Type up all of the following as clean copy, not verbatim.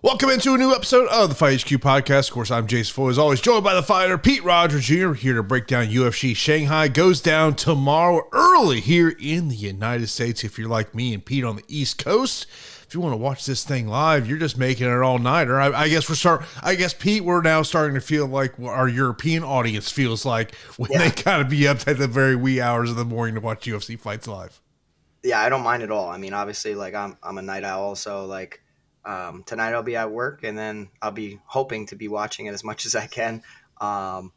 Welcome into a new episode of the Fight HQ podcast. Of course, I'm Jason Floyd, as always, joined by the fighter Pete Rogers Jr. here to break down UFC Shanghai. Goes down tomorrow early here in the United States. If you're like me and Pete on the East Coast, if you want to watch this thing live, you're just making it all nighter. I guess Pete, we're now starting to feel like what our European audience feels like when they kind of be up at the very wee hours of the morning to watch UFC fights live. Yeah, I don't mind at all. I mean, obviously, like I'm a night owl, so like. Tonight I'll be at work, and then I'll be hoping to be watching it as much as I can. And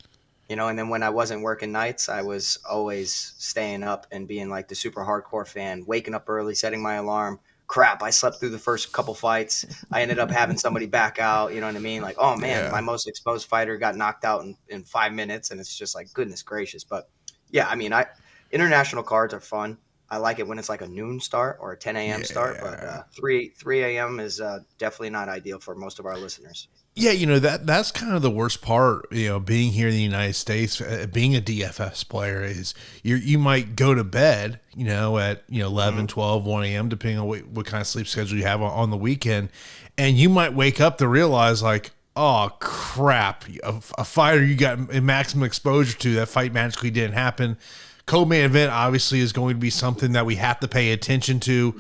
then when I wasn't working nights, I was always staying up and being like the super hardcore fan, waking up early, setting my alarm. Crap, I slept through the first couple fights. I ended up having somebody back out, you know what I mean? Like, oh man, my most exposed fighter got knocked out in 5 minutes, and it's just like, goodness gracious. But yeah, I mean, international cards are fun. I like it when it's like a noon start or a 10 a.m. start, but 3 a.m. is definitely not ideal for most of our listeners. Yeah, that's kind of the worst part, being here in the United States, being a DFS player is you might go to bed, at 11, 12, 1 a.m., depending on what kind of sleep schedule you have on the weekend, and you might wake up to realize like, oh, crap, a fighter you got maximum exposure to, that fight magically didn't happen. Co-main event obviously is going to be something that we have to pay attention to,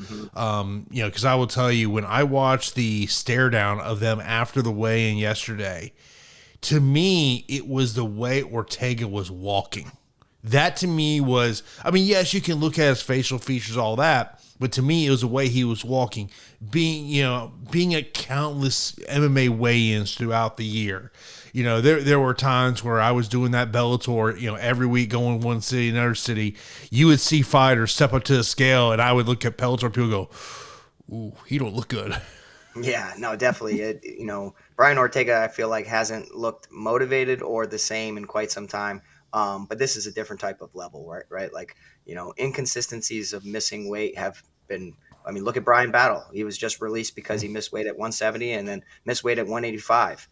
because I will tell you, when I watched the stare down of them after the weigh-in yesterday, to me, it was the way Ortega was walking. That to me was, I mean, yes, you can look at his facial features, all that, but to me, it was the way he was walking, being at countless MMA weigh-ins throughout the year. There were times where I was doing that Bellator, every week going one city, another city. You would see fighters step up to the scale, and I would look at Bellator people go, ooh, he don't look good. Yeah, no, definitely. Brian Ortega, I feel like, hasn't looked motivated or the same in quite some time. But this is a different type of level, right? Like, inconsistencies of missing weight have been, I mean, look at Brian Battle. He was just released because he missed weight at 170 and then missed weight at 185.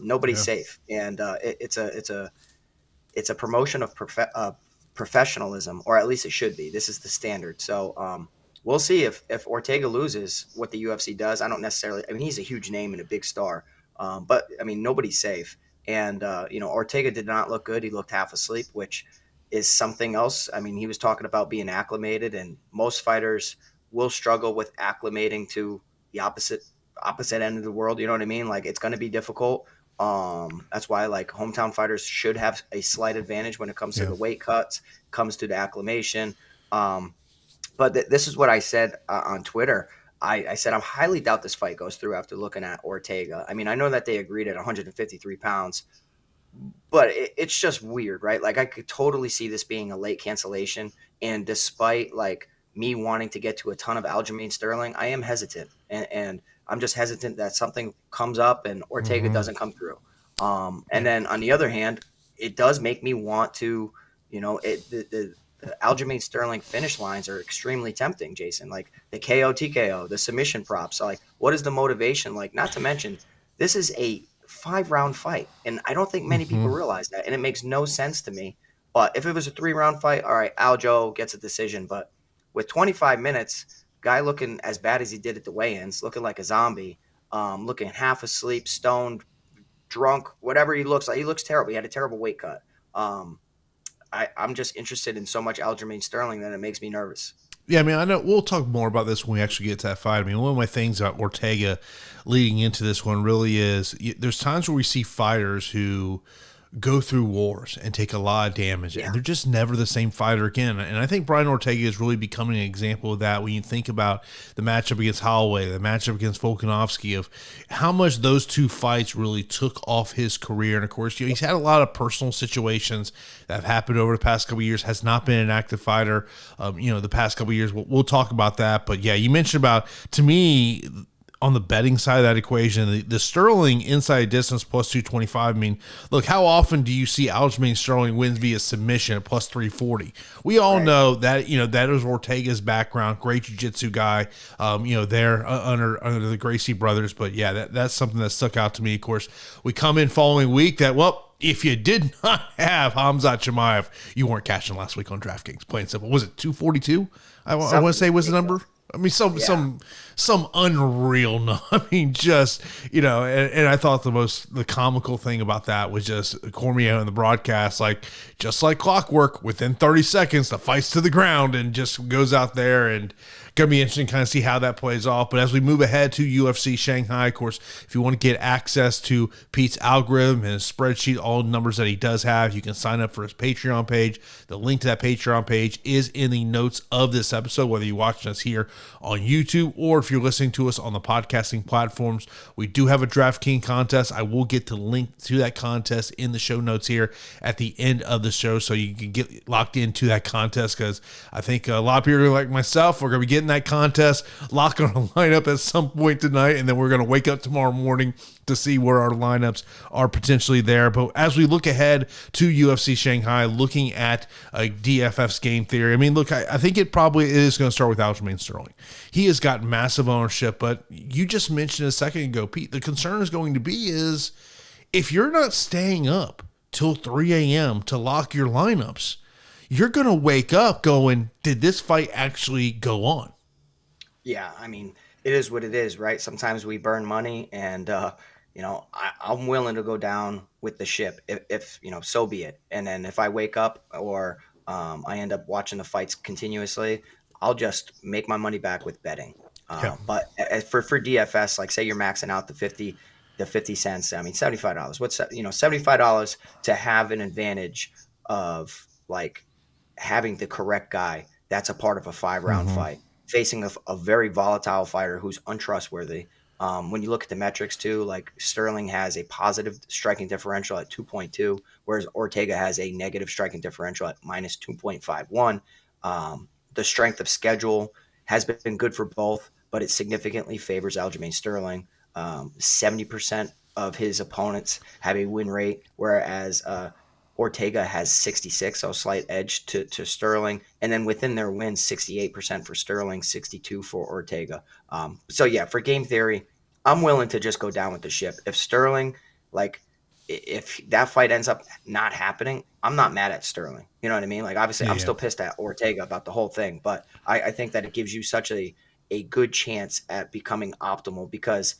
Nobody's safe, and it's a promotion of professionalism, or at least it should be. This is the standard. So we'll see if Ortega loses, what the UFC does. I don't necessarily. I mean, he's a huge name and a big star, but I mean, nobody's safe. And Ortega did not look good. He looked half asleep, which is something else. I mean, he was talking about being acclimated, and most fighters will struggle with acclimating to the opposite end of the world. You know what I mean? Like, it's going to be difficult. That's why like hometown fighters should have a slight advantage when it comes to the weight cuts, comes to the acclimation. But this is what I said on Twitter. I said, I highly doubt this fight goes through after looking at Ortega. I mean, I know that they agreed at 153 pounds, but it's just weird, right? Like, I could totally see this being a late cancellation. And despite like me wanting to get to a ton of Aljamain Sterling, I am hesitant. And I'm just hesitant that something comes up and Ortega doesn't come through. And then on the other hand, it does make me want to, the Aljamain Sterling finish lines are extremely tempting, Jason. Like the KO, TKO, the submission props. So like, what is the motivation? Like, not to mention, this is a 5-round fight. And I don't think many people realize that. And it makes no sense to me. But if it was a 3-round fight, all right, Aljo gets a decision. But with 25 minutes, guy looking as bad as he did at the weigh-ins, looking like a zombie, looking half asleep, stoned, drunk, whatever he looks like. He looks terrible. He had a terrible weight cut. I'm just interested in so much Aljamain Sterling that it makes me nervous. Yeah, I mean, I know we'll talk more about this when we actually get to that fight. I mean, one of my things about Ortega leading into this one really is there's times where we see fighters who go through wars and take a lot of damage, and they're just never the same fighter again. And I think Brian Ortega is really becoming an example of that when you think about the matchup against Holloway, the matchup against Volkanovski, of how much those two fights really took off his career. And of course, he's had a lot of personal situations that have happened over the past couple of years, has not been an active fighter, the past couple of years. We'll talk about that. But yeah, you mentioned about, to me, on the betting side of that equation, the Sterling inside distance plus 225. I mean, look, how often do you see Aljamain Sterling wins via submission at plus 340? We all know that, that is Ortega's background, great jiu-jitsu guy, there under the Gracie brothers. But yeah, that's something that stuck out to me. Of course, we come in following week that, if you did not have Khamzat Chimaev, you weren't cashing last week on DraftKings. Plain and simple. Was it 242? I want to say was the number. I mean, some some unreal I mean, just, and I thought the comical thing about that was just Cormier in the broadcast, like, just like clockwork, within 30 seconds, the fight's to the ground and just goes out there, and going to be interesting to kind of see how that plays off. But as we move ahead to UFC Shanghai, of course, if you want to get access to Pete's algorithm and his spreadsheet, all the numbers that he does have, you can sign up for his Patreon page. The link to that Patreon page is in the notes of this episode, whether you're watching us here on YouTube or if you're listening to us on the podcasting platforms. We do have a DraftKings contest. I will get the link to that contest in the show notes here at the end of the show, so you can get locked into that contest, because I think a lot of people like myself are going to be getting that contest, lock on a lineup at some point tonight, and then we're going to wake up tomorrow morning to see where our lineups are potentially there. But as we look ahead to UFC Shanghai, looking at DFF's game theory, I mean, look, I think it probably is going to start with Aljamain Sterling. He has got massive ownership, but you just mentioned a second ago, Pete, the concern is going to be is if you're not staying up till 3 a.m. to lock your lineups, you're going to wake up going, did this fight actually go on? Yeah, I mean, it is what it is, right? Sometimes we burn money, and I'm willing to go down with the ship if so be it. And then if I wake up or I end up watching the fights continuously, I'll just make my money back with betting. But for DFS, like, say you're maxing out the 50 cents. I mean, $75. What's that? $75 to have an advantage of, like, having the correct guy. That's a part of a 5-round fight, facing a very volatile fighter who's untrustworthy. When you look at the metrics too, like, Sterling has a positive striking differential at 2.2, whereas Ortega has a negative striking differential at minus 2.51. The strength of schedule has been good for both, but it significantly favors Aljamain Sterling. 70% of his opponents have a win rate, whereas Ortega has 66, so a slight edge to Sterling. And then within their wins, 68% for Sterling, 62 for Ortega. So yeah, for game theory, I'm willing to just go down with the ship. If Sterling, like, if that fight ends up not happening, I'm not mad at Sterling. You know what I mean? Like, obviously, I'm still pissed at Ortega about the whole thing, but I think that it gives you such a good chance at becoming optimal, because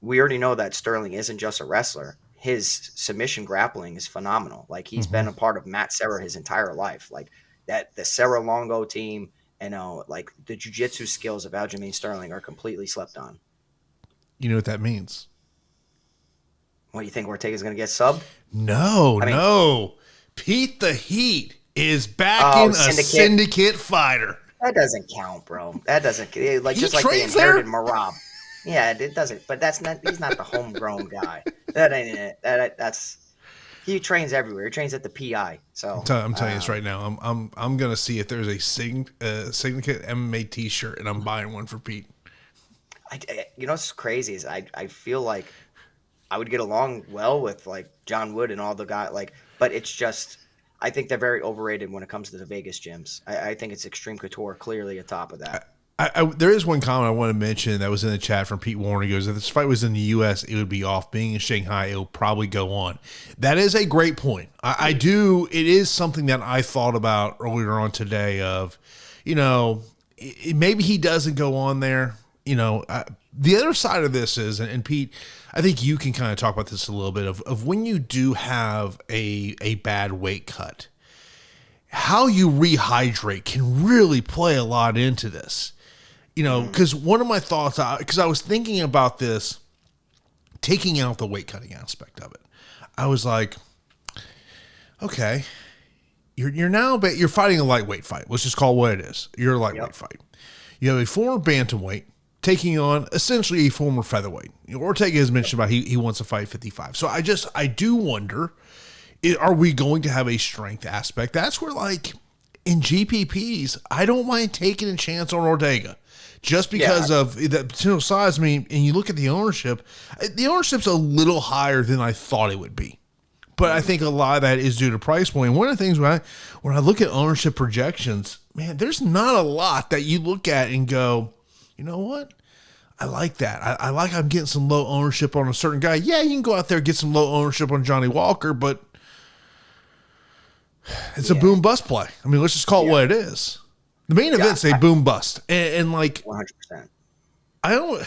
we already know that Sterling isn't just a wrestler. His submission grappling is phenomenal. Like, he's been a part of Matt Serra his entire life. Like, that the Serra Longo team, like, the jiu-jitsu skills of Aljamain Sterling are completely slept on. You know what that means? What, do you think Ortega's going to get subbed? No. Pete the Heat is backing a syndicate fighter. That doesn't count, bro. That doesn't, like, just like they inherited Marab. Yeah, it doesn't. But that's not. He's not the homegrown guy. That ain't it. That's. He trains everywhere. He trains at the PI. So I'm telling you this right now. I'm gonna see if there's a syndicate MMA T-shirt, and I'm buying one for Pete. What's crazy is I feel like I would get along well with, like, John Wood and all the guys. Like, but it's just, I think they're very overrated when it comes to the Vegas gyms. I think it's Extreme Couture clearly atop of that. There is one comment I want to mention that was in the chat from Pete Warren. He goes, if this fight was in the U.S., it would be off. Being in Shanghai, it will probably go on. That is a great point. It is something that I thought about earlier on today of, maybe he doesn't go on there. The other side of this is, and Pete, I think you can kind of talk about this a little bit of when you do have a bad weight cut, how you rehydrate can really play a lot into this. Because one of my thoughts, because I was thinking about this, taking out the weight cutting aspect of it, I was like, okay, you're fighting a lightweight fight. Let's just call it what it is. You're a lightweight fight. You have a former bantamweight taking on essentially a former featherweight. Ortega has mentioned about he wants to fight 55. So I do wonder, are we going to have a strength aspect? That's where, like, in GPPs, I don't mind taking a chance on Ortega. Just because of the potential size. I mean, and you look at the ownership's a little higher than I thought it would be. But I think a lot of that is due to price point. One of the things when I look at ownership projections, man, there's not a lot that you look at and go, you know what? I like that. I like I'm getting some low ownership on a certain guy. Yeah, you can go out there and get some low ownership on Johnny Walker, but it's a boom bust play. I mean, let's just call it what it is. The main event's a boom bust. And like 100%. I don't.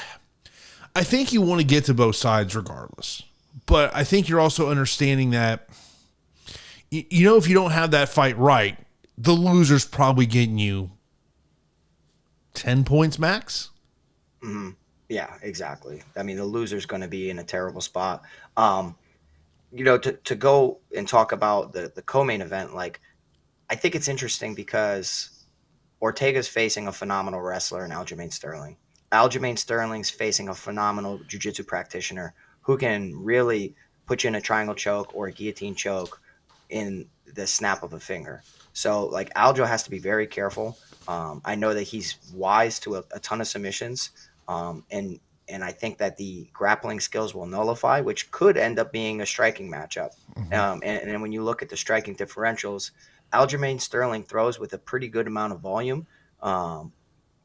I think you want to get to both sides regardless, but I think you're also understanding that if you don't have that fight right, the loser's probably getting you 10 points max. Hmm. Yeah, exactly. I mean, the loser's going to be in a terrible spot. Um, to go and talk about the co-main event, like I think it's interesting because Ortega's facing a phenomenal wrestler in Aljamain Sterling. Aljamain Sterling's facing a phenomenal jiu-jitsu practitioner who can really put you in a triangle choke or a guillotine choke in the snap of a finger. So, like, Aljo has to be very careful. I know that he's wise to a ton of submissions, and I think that the grappling skills will nullify, which could end up being a striking matchup. And when you look at the striking differentials, Aljamain Sterling throws with a pretty good amount of volume, um,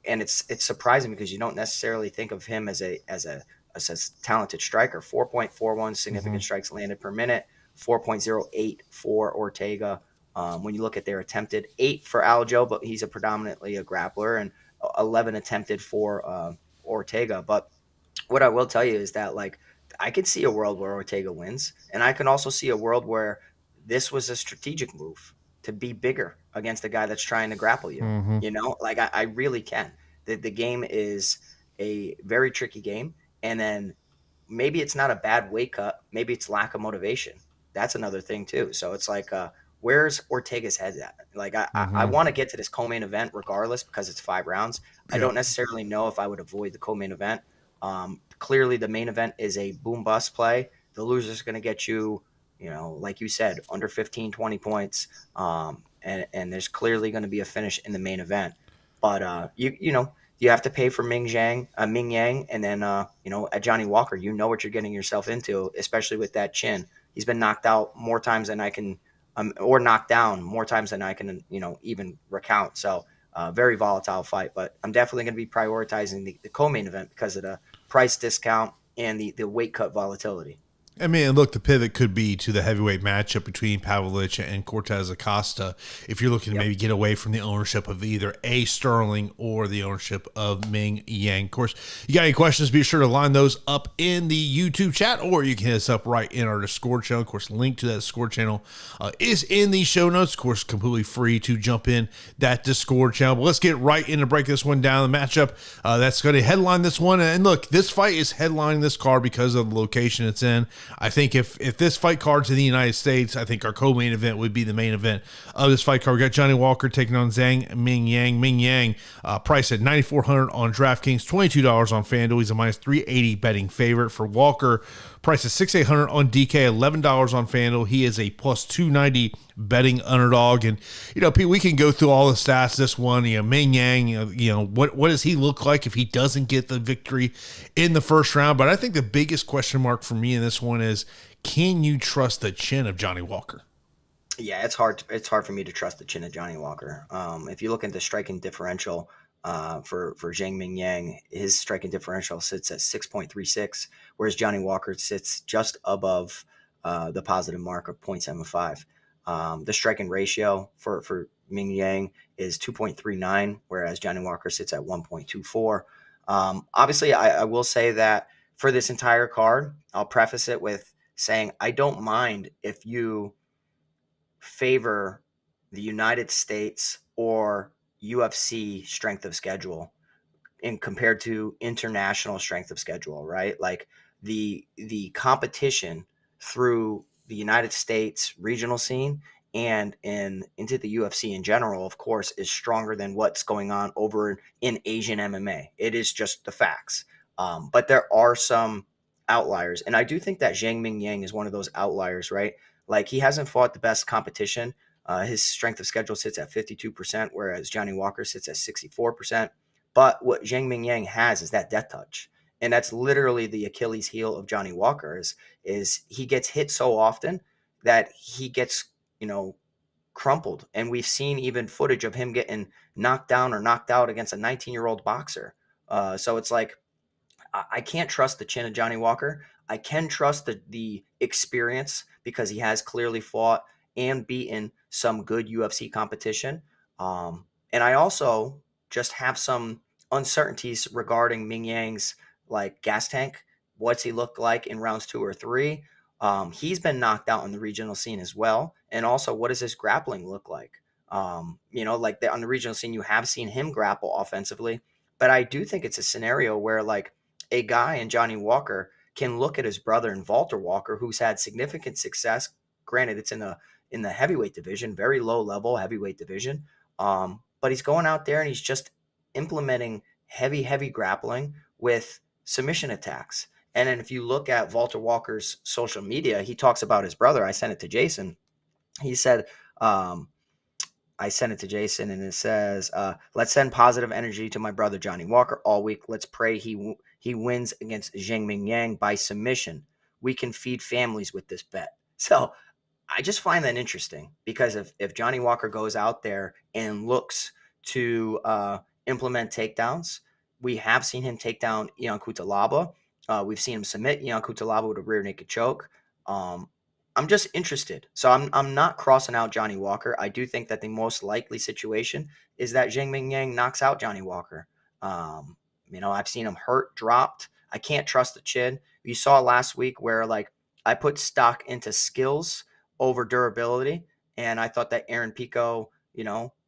and it's surprising because you don't necessarily think of him as a talented striker. 4.41 Mm-hmm. significant strikes landed per minute, 4.08 for Ortega. When you look at their attempted, 8 for Aljo, but he's predominantly a grappler, and 11 attempted for Ortega. But what I will tell you is that, like, I could see a world where Ortega wins, and I can also see a world where this was a strategic move to be bigger against a guy that's trying to grapple you. Mm-hmm. Like I really can. The game is a very tricky game, and then maybe it's not a bad weight cut. Maybe it's lack of motivation. That's another thing too. So it's like, where's Ortega's head at? Like I Mm-hmm. want to get to this co-main event regardless because it's 5 rounds. I Yeah. don't necessarily know if I would avoid the co-main event. Clearly, the main event is a boom bust play. The loser's going to get you, like you said, under 15, 20 points. And there's clearly going to be a finish in the main event. But you have to pay for Mingyang, and then at Johnny Walker, you know what you're getting yourself into, especially with that chin. He's been knocked out more times than I can, or knocked down more times than I can, even recount. So very volatile fight, but I'm definitely going to be prioritizing the co-main event because of the price discount and the weight cut volatility. I mean, look, the pivot could be to the heavyweight matchup between Pavlovich and Cortes-Acosta if you're looking to Yep. maybe get away from the ownership of either A. Sterling or the ownership of Mingyang. Of course, you got any questions, be sure to line those up in the YouTube chat, or you can hit us up right in our Discord channel. Of course, link to that Discord channel is in the show notes. Of course, completely free to jump in that Discord channel. But let's get right in to break this one down. The matchup that's going to headline this one. And look, this fight is headlining this card because of the location it's in. I think if this fight card's in the United States, I think our co-main event would be the main event of this fight card. We got Johnny Walker taking on Zhang Mingyang. Mingyang priced at $9,400 on DraftKings, $22 on FanDuel. He's a minus 380 betting favorite. For Walker, priced at $6,800 on DK, $11 on FanDuel. He is a plus 290 betting underdog. And Pete, we can go through all the stats. This one, Mingyang, what does he look like if he doesn't get the victory in the first round? But I think the biggest question mark for me in this one is, can you trust the chin of Johnny Walker? Yeah, it's hard. It's hard for me to trust the chin of Johnny Walker. If you look at the striking differential for Zhang Mingyang, his striking differential sits at 6.36, whereas Johnny Walker sits just above the positive mark of 0.75. The striking ratio for Mingyang is 2.39, whereas Johnny Walker sits at 1.24. Obviously, I will say that for this entire card, I'll preface it with saying I don't mind if you favor the United States or UFC strength of schedule in compared to international strength of schedule, right? Like the competition through the United States regional scene and into the UFC in general, of course, is stronger than what's going on over in Asian MMA. It is just the facts. But there are some outliers, and I do think that Zhang Mingyang is one of those outliers, right? Like he hasn't fought the best competition. His strength of schedule sits at 52%, whereas Johnny Walker sits at 64%. But what Zhang Mingyang has is that death touch. And that's literally the Achilles heel of Johnny Walker is he gets hit so often that he gets, crumpled. And we've seen even footage of him getting knocked down or knocked out against a 19-year-old boxer. So it's like, I can't trust the chin of Johnny Walker. I can trust the experience because he has clearly fought and beaten some good UFC competition. And I also just have some uncertainties regarding Mingyang's like gas tank. What's he look like in rounds 2 or 3? He's been knocked out on the regional scene as well. And also, what does his grappling look like? Like on the regional scene, you have seen him grapple offensively, but I do think it's a scenario where like a guy in Johnny Walker can look at his brother in Walter Walker, who's had significant success. Granted, it's in the heavyweight division, very low level heavyweight division. But he's going out there and he's just implementing heavy grappling with submission attacks. And then if you look at Walter Walker's social media, he talks about his brother. I sent it to Jason. He said, I sent it to Jason, and it says, "Let's send positive energy to my brother Johnny Walker all week. Let's pray he wins against Zhang Mingyang by submission. We can feed families with this bet." So I just find that interesting because if Johnny Walker goes out there and looks to implement takedowns, we have seen him take down Ion Cutelaba. We've seen him submit Ion Cutelaba with a rear naked choke. I'm just interested. So I'm not crossing out Johnny Walker. I do think that the most likely situation is that Zhang Mingyang knocks out Johnny Walker. I've seen him hurt, dropped. I can't trust the chin. You saw last week where like I put stock into skills over durability, and I thought that Aaron Pico,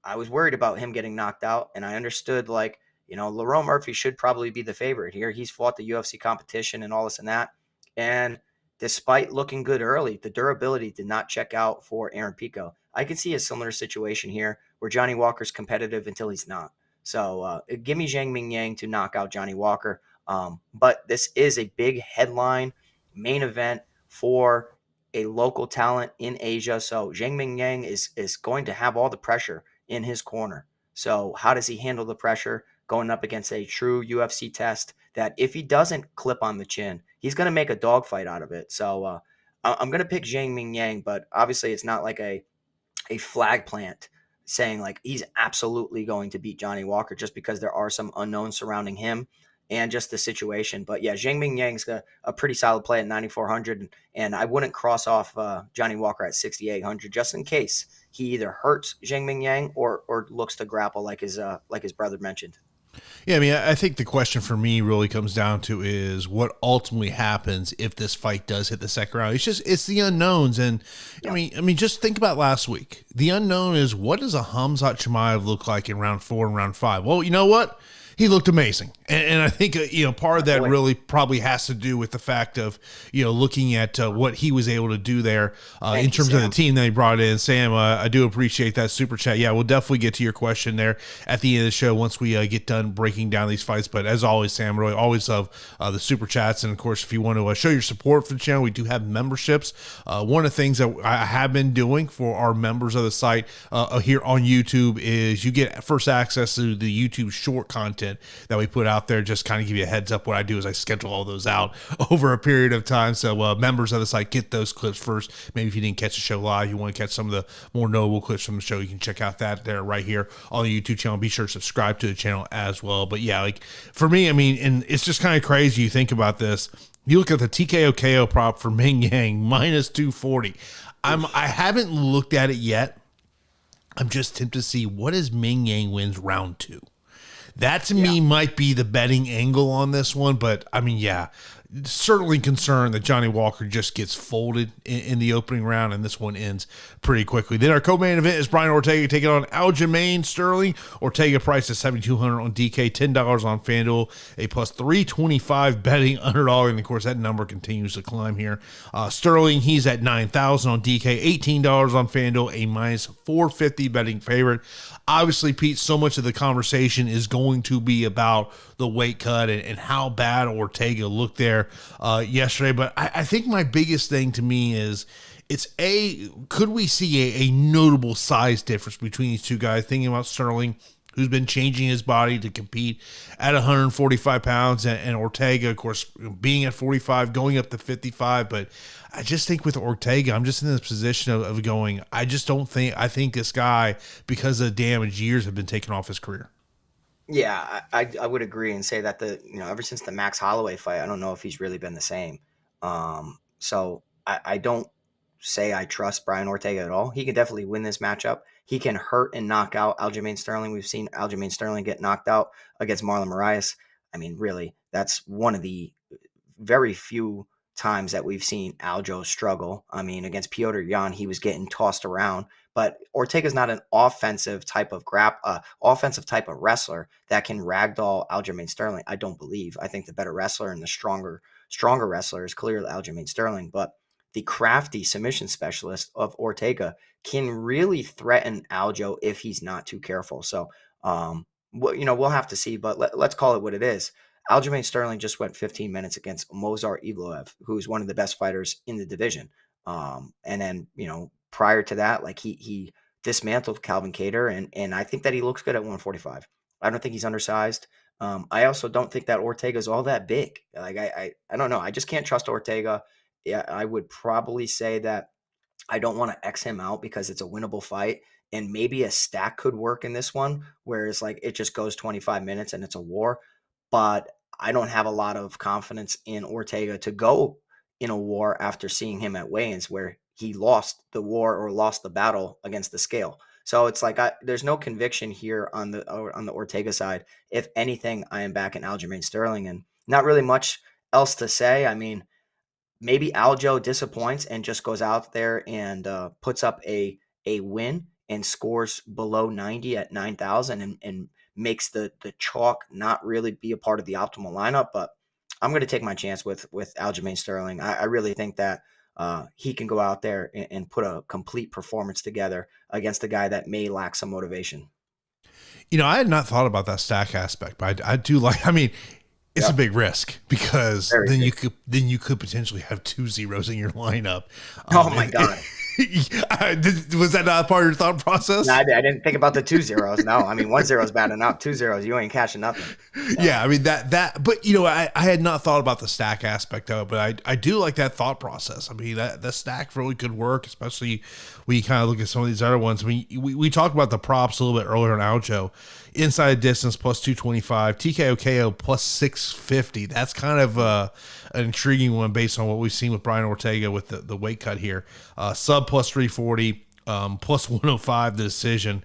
I was worried about him getting knocked out, and I understood like, Lerone Murphy should probably be the favorite here. He's fought the UFC competition and all this and that. And despite looking good early, the durability did not check out for Aaron Pico. I could see a similar situation here where Johnny Walker's competitive until he's not. So give me Zhang Mingyang to knock out Johnny Walker. But this is a big headline main event for a local talent in Asia. So Zhang Mingyang is going to have all the pressure in his corner. So how does he handle the pressure going up against a true UFC test that if he doesn't clip on the chin, he's going to make a dogfight out of it. So I'm going to pick Zhang Mingyang, but obviously it's not like a flag plant saying like he's absolutely going to beat Johnny Walker just because there are some unknowns surrounding him and just the situation. But yeah, Zhang Mingyang's a pretty solid play at 9,400, and I wouldn't cross off Johnny Walker at 6,800 just in case he either hurts Zhang Mingyang or looks to grapple like his brother mentioned. Yeah, I mean, I think the question for me really comes down to is what ultimately happens if this fight does hit the second round. It's the unknowns, and yeah. I mean, just think about last week. The unknown is what does a Khamzat Chimaev look like in round 4 and round 5? Well, you know what? He looked amazing. And I think, part of that really probably has to do with the fact of, looking at what he was able to do there in terms of the team that he brought in. Sam, I do appreciate that super chat. Yeah, we'll definitely get to your question there at the end of the show once we get done breaking down these fights. But as always, Sam, really always love the super chats. And of course, if you want to show your support for the channel, we do have memberships. One of the things that I have been doing for our members of the site here on YouTube is you get first access to the YouTube short content that we put out there. Just kind of give you a heads up. What I do is I schedule all those out over a period of time. So members of the site get those clips first. Maybe if you didn't catch the show live, you want to catch some of the more notable clips from the show, you can check out that there right here on the YouTube channel. Be sure to subscribe to the channel as well. But yeah, like for me, I mean, and it's just kind of crazy. You think about this. You look at the TKO KO prop for Mingyang minus 240. I haven't looked at it yet. I'm just tempted to see what is Mingyang wins round 2. That to me might be the betting angle on this one, but I mean, yeah, certainly concerned that Johnny Walker just gets folded in the opening round, and this one ends pretty quickly. Then our co-main event is Brian Ortega taking on Aljamain Sterling. Ortega priced at $7,200 on DK, $10 on FanDuel, a plus 325 betting underdog, and of course that number continues to climb here. Sterling, he's at $9,000 on DK, $18 on FanDuel, a minus 450 betting favorite. Obviously, Pete, so much of the conversation is going to be about the weight cut and how bad Ortega looked there yesterday. But I think my biggest thing to me is could we see a notable size difference between these two guys? Thinking about Sterling, who's been changing his body to compete at 145 pounds, and Ortega, of course, being at 45, going up to 55. But I just think with Ortega, I'm just in this position of going, I think this guy, because of the damage, years have been taken off his career. Yeah, I would agree and say that ever since the Max Holloway fight, I don't know if he's really been the same. So I don't say I trust Brian Ortega at all. He can definitely win this matchup. he can hurt and knock out Aljamain Sterling. We've seen Aljamain Sterling get knocked out against Marlon Moraes. I mean, really, that's one of the very few times that we've seen Aljo struggle. I mean, against Piotr Yan, he was getting tossed around, but Ortega's not an offensive type of offensive type of wrestler that can ragdoll Aljamain Sterling. I don't believe. I think the better wrestler and the stronger wrestler is clearly Aljamain Sterling, but the crafty submission specialist of Ortega can really threaten Aljo if he's not too careful. So, we'll have to see, but let's call it what it is. Aljamain Sterling just went 15 minutes against Movsar Evloev, who's one of the best fighters in the division. And then, prior to that, like he dismantled Calvin Kattar, and I think that he looks good at 145. I don't think he's undersized. I also don't think that Ortega is all that big. Like I don't know. I just can't trust Ortega. Yeah, I would probably say that I don't want to X him out because it's a winnable fight. And maybe a stack could work in this one, whereas like it just goes 25 minutes and it's a war. But I don't have a lot of confidence in Ortega to go in a war after seeing him at weigh-ins where he lost the war or lost the battle against the scale. So it's like there's no conviction here on the Ortega side. If anything, I am back in Aljamain Sterling, and not really much else to say. I mean, maybe Aljo disappoints and just goes out there and puts up a win and scores below 90 at 9,000 and makes the chalk not really be a part of the optimal lineup. But I'm going to take my chance with Aljamain Sterling. I really think that he can go out there and put a complete performance together against a guy that may lack some motivation. I had not thought about that stack aspect, but I do like, it's a big risk because you could potentially have 2 zeros in your lineup. Oh my God. Was that not part of your thought process? No, I didn't think about the 2 zeros. No, I mean, 1 zero is bad enough. 2 zeros, you ain't cashing nothing. So. Yeah, I mean but I had not thought about the stack aspect of it, but I do like that thought process. I mean, that stack really could work, especially when you kind of look at some of these other ones. I mean, we talked about the props a little bit earlier on Aljo. Inside distance plus 225, TKO KO plus 650. That's kind of an intriguing one based on what we've seen with Brian Ortega with the weight cut here. Sub plus 340, plus 105 the decision.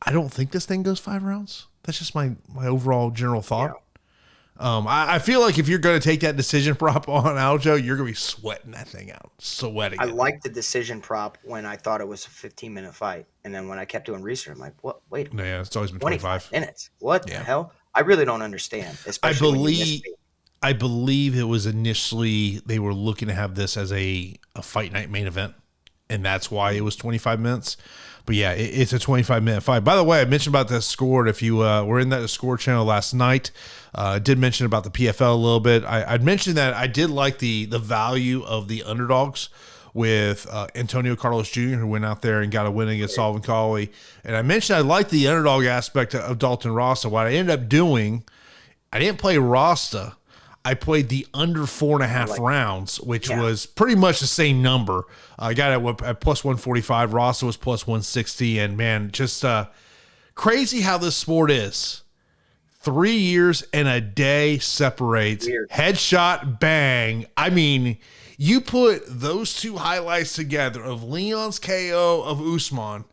I don't think this thing goes 5 rounds. That's just my overall general thought. Yeah. I feel like if you're going to take that decision prop on Aljo, you're going to be sweating that thing out. Sweating I liked the decision prop when I thought it was a 15-minute fight. And then when I kept doing research, I'm like, what? Wait. Yeah, it's always been 25 minutes. What the hell? I really don't understand. Especially I believe it was initially they were looking to have this as a fight night main event, and that's why it was 25 minutes. But yeah, it's a 25-minute fight. By the way, I mentioned about the score. If you were in that score channel last night, I did mention about the PFL a little bit. I'd mentioned that I did like the value of the underdogs with Antonio Carlos Jr., who went out there and got a win against Alvin Colley. And I mentioned I liked the underdog aspect of Dalton Rasta. What I ended up doing, I didn't play Rasta. I played the under 4.5 rounds, which was pretty much the same number. I got it at plus 145. Rasta was plus 160. And man, just crazy how this sport is. 3 years and a day separates. Weird. Headshot, bang. I mean, you put those two highlights together of Leon's KO of Usman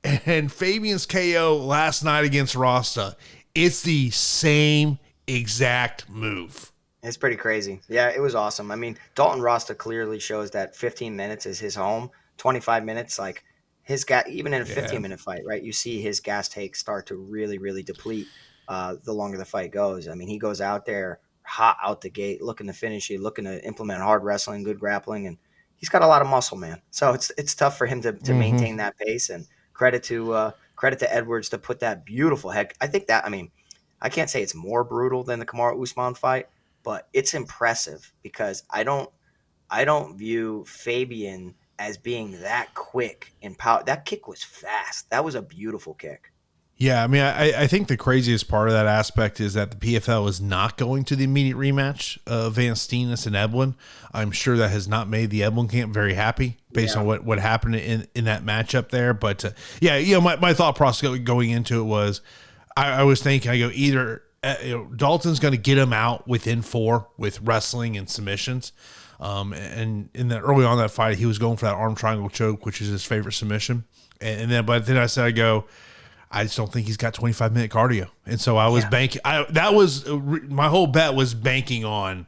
and Fabian's KO last night against Rasta. It's the same exact move. It's pretty crazy. Yeah, it was awesome. I mean, Dalton Rasta clearly shows that 15 minutes is his home. 25 minutes, like his gas, even in a 15-minute fight, right? You see his gas tank start to really, really deplete the longer the fight goes. I mean, he goes out there hot out the gate, looking to finish you, looking to implement hard wrestling, good grappling, and he's got a lot of muscle, man. So it's tough for him to maintain that pace. And credit to Edwards to put that beautiful head. I think that, I mean, I can't say it's more brutal than the Kamaru Usman fight, but it's impressive because I don't view Fabian as being that quick and power. That kick was fast. That was a beautiful kick. Yeah, I mean, I think the craziest part of that aspect is that the PFL is not going to the immediate rematch of Van Steenis and Eblen. I'm sure that has not made the Eblen camp very happy based on what happened in that matchup there. But my thought process going into it was I was thinking, I go either Dalton's going to get him out within 4 with wrestling and submissions. And in the early on that fight, he was going for that arm triangle choke, which is his favorite submission. But then I go, I just don't think he's got 25-minute cardio. And so I was banking. My whole bet was banking on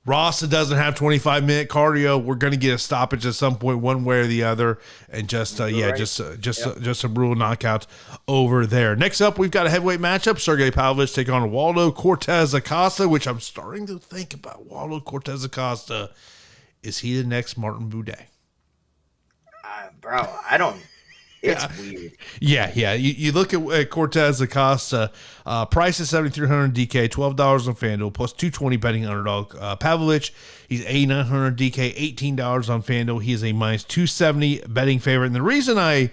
Ross doesn't have 25-minute cardio. We're going to get a stoppage at some point, one way or the other, and just some brutal knockouts over there. Next up, we've got a heavyweight matchup: Sergei Pavlovich take on Waldo Cortes-Acosta, which I'm starting to think about. Waldo Cortes-Acosta, is he the next Martin Buday? Bro, I don't. It's weird. Yeah. You look at Cortes-Acosta, price is $7,300 DK, $12 on FanDuel, plus 220 betting underdog. Pavlovich, he's $8,900 DK, $18 on FanDuel. He is a minus 270 betting favorite. And the reason I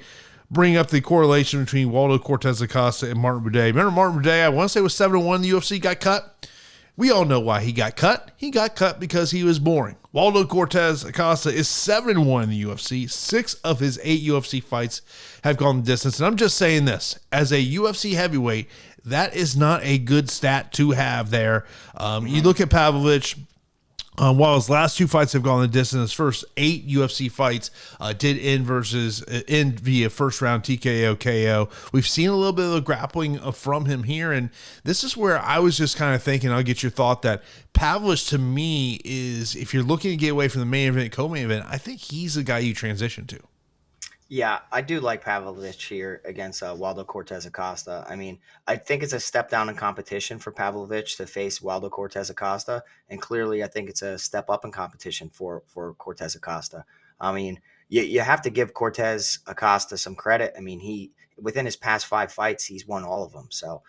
bring up the correlation between Waldo Cortes-Acosta and Martin Buday, remember Martin Buday, I want to say was 7-1 in the UFC, got cut. We all know why he got cut. He got cut because he was boring. Waldo Cortes-Acosta is 7-1 in the UFC. 6 of his 8 UFC fights have gone the distance. And I'm just saying this, as a UFC heavyweight, that is not a good stat to have there. You look at Pavlovich, while his last 2 fights have gone the distance, his first 8 UFC fights did end via first round TKO KO. We've seen a little bit of the grappling from him here, and this is where I was just kind of thinking, I'll get your thought, that Pavlovich to me is, if you're looking to get away from the main event, co-main event, I think he's the guy you transition to. Yeah, I do like Pavlovich here against Waldo Cortes-Acosta. I mean, I think it's a step down in competition for Pavlovich to face Waldo Cortes-Acosta, and clearly I think it's a step up in competition for Cortes-Acosta. I mean, you have to give Cortes-Acosta some credit. I mean, he, within his past 5 fights, he's won all of them. So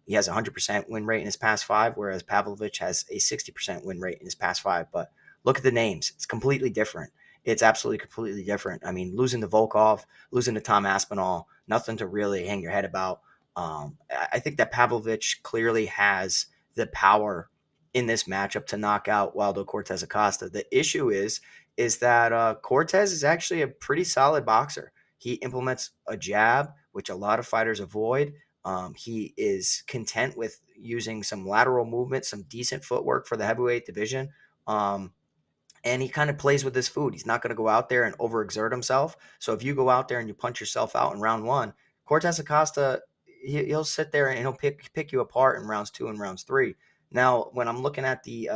he has a 100% win rate in his past 5, whereas Pavlovich has a 60% win rate in his past 5. But look at the names. It's completely different. It's absolutely completely different. I mean, losing to Volkov, losing to Tom Aspinall, nothing to really hang your head about. I think that Pavlovich clearly has the power in this matchup to knock out Waldo Cortes-Acosta. The issue is that Cortes is actually a pretty solid boxer. He implements a jab, which a lot of fighters avoid. He is content with using some lateral movement, some decent footwork for the heavyweight division. And he kind of plays with his food. He's not going to go out there and overexert himself. So if you go out there and you punch yourself out in round 1, Cortes-Acosta, he'll sit there and he'll pick you apart in rounds 2 and rounds 3. Now, when I'm looking at the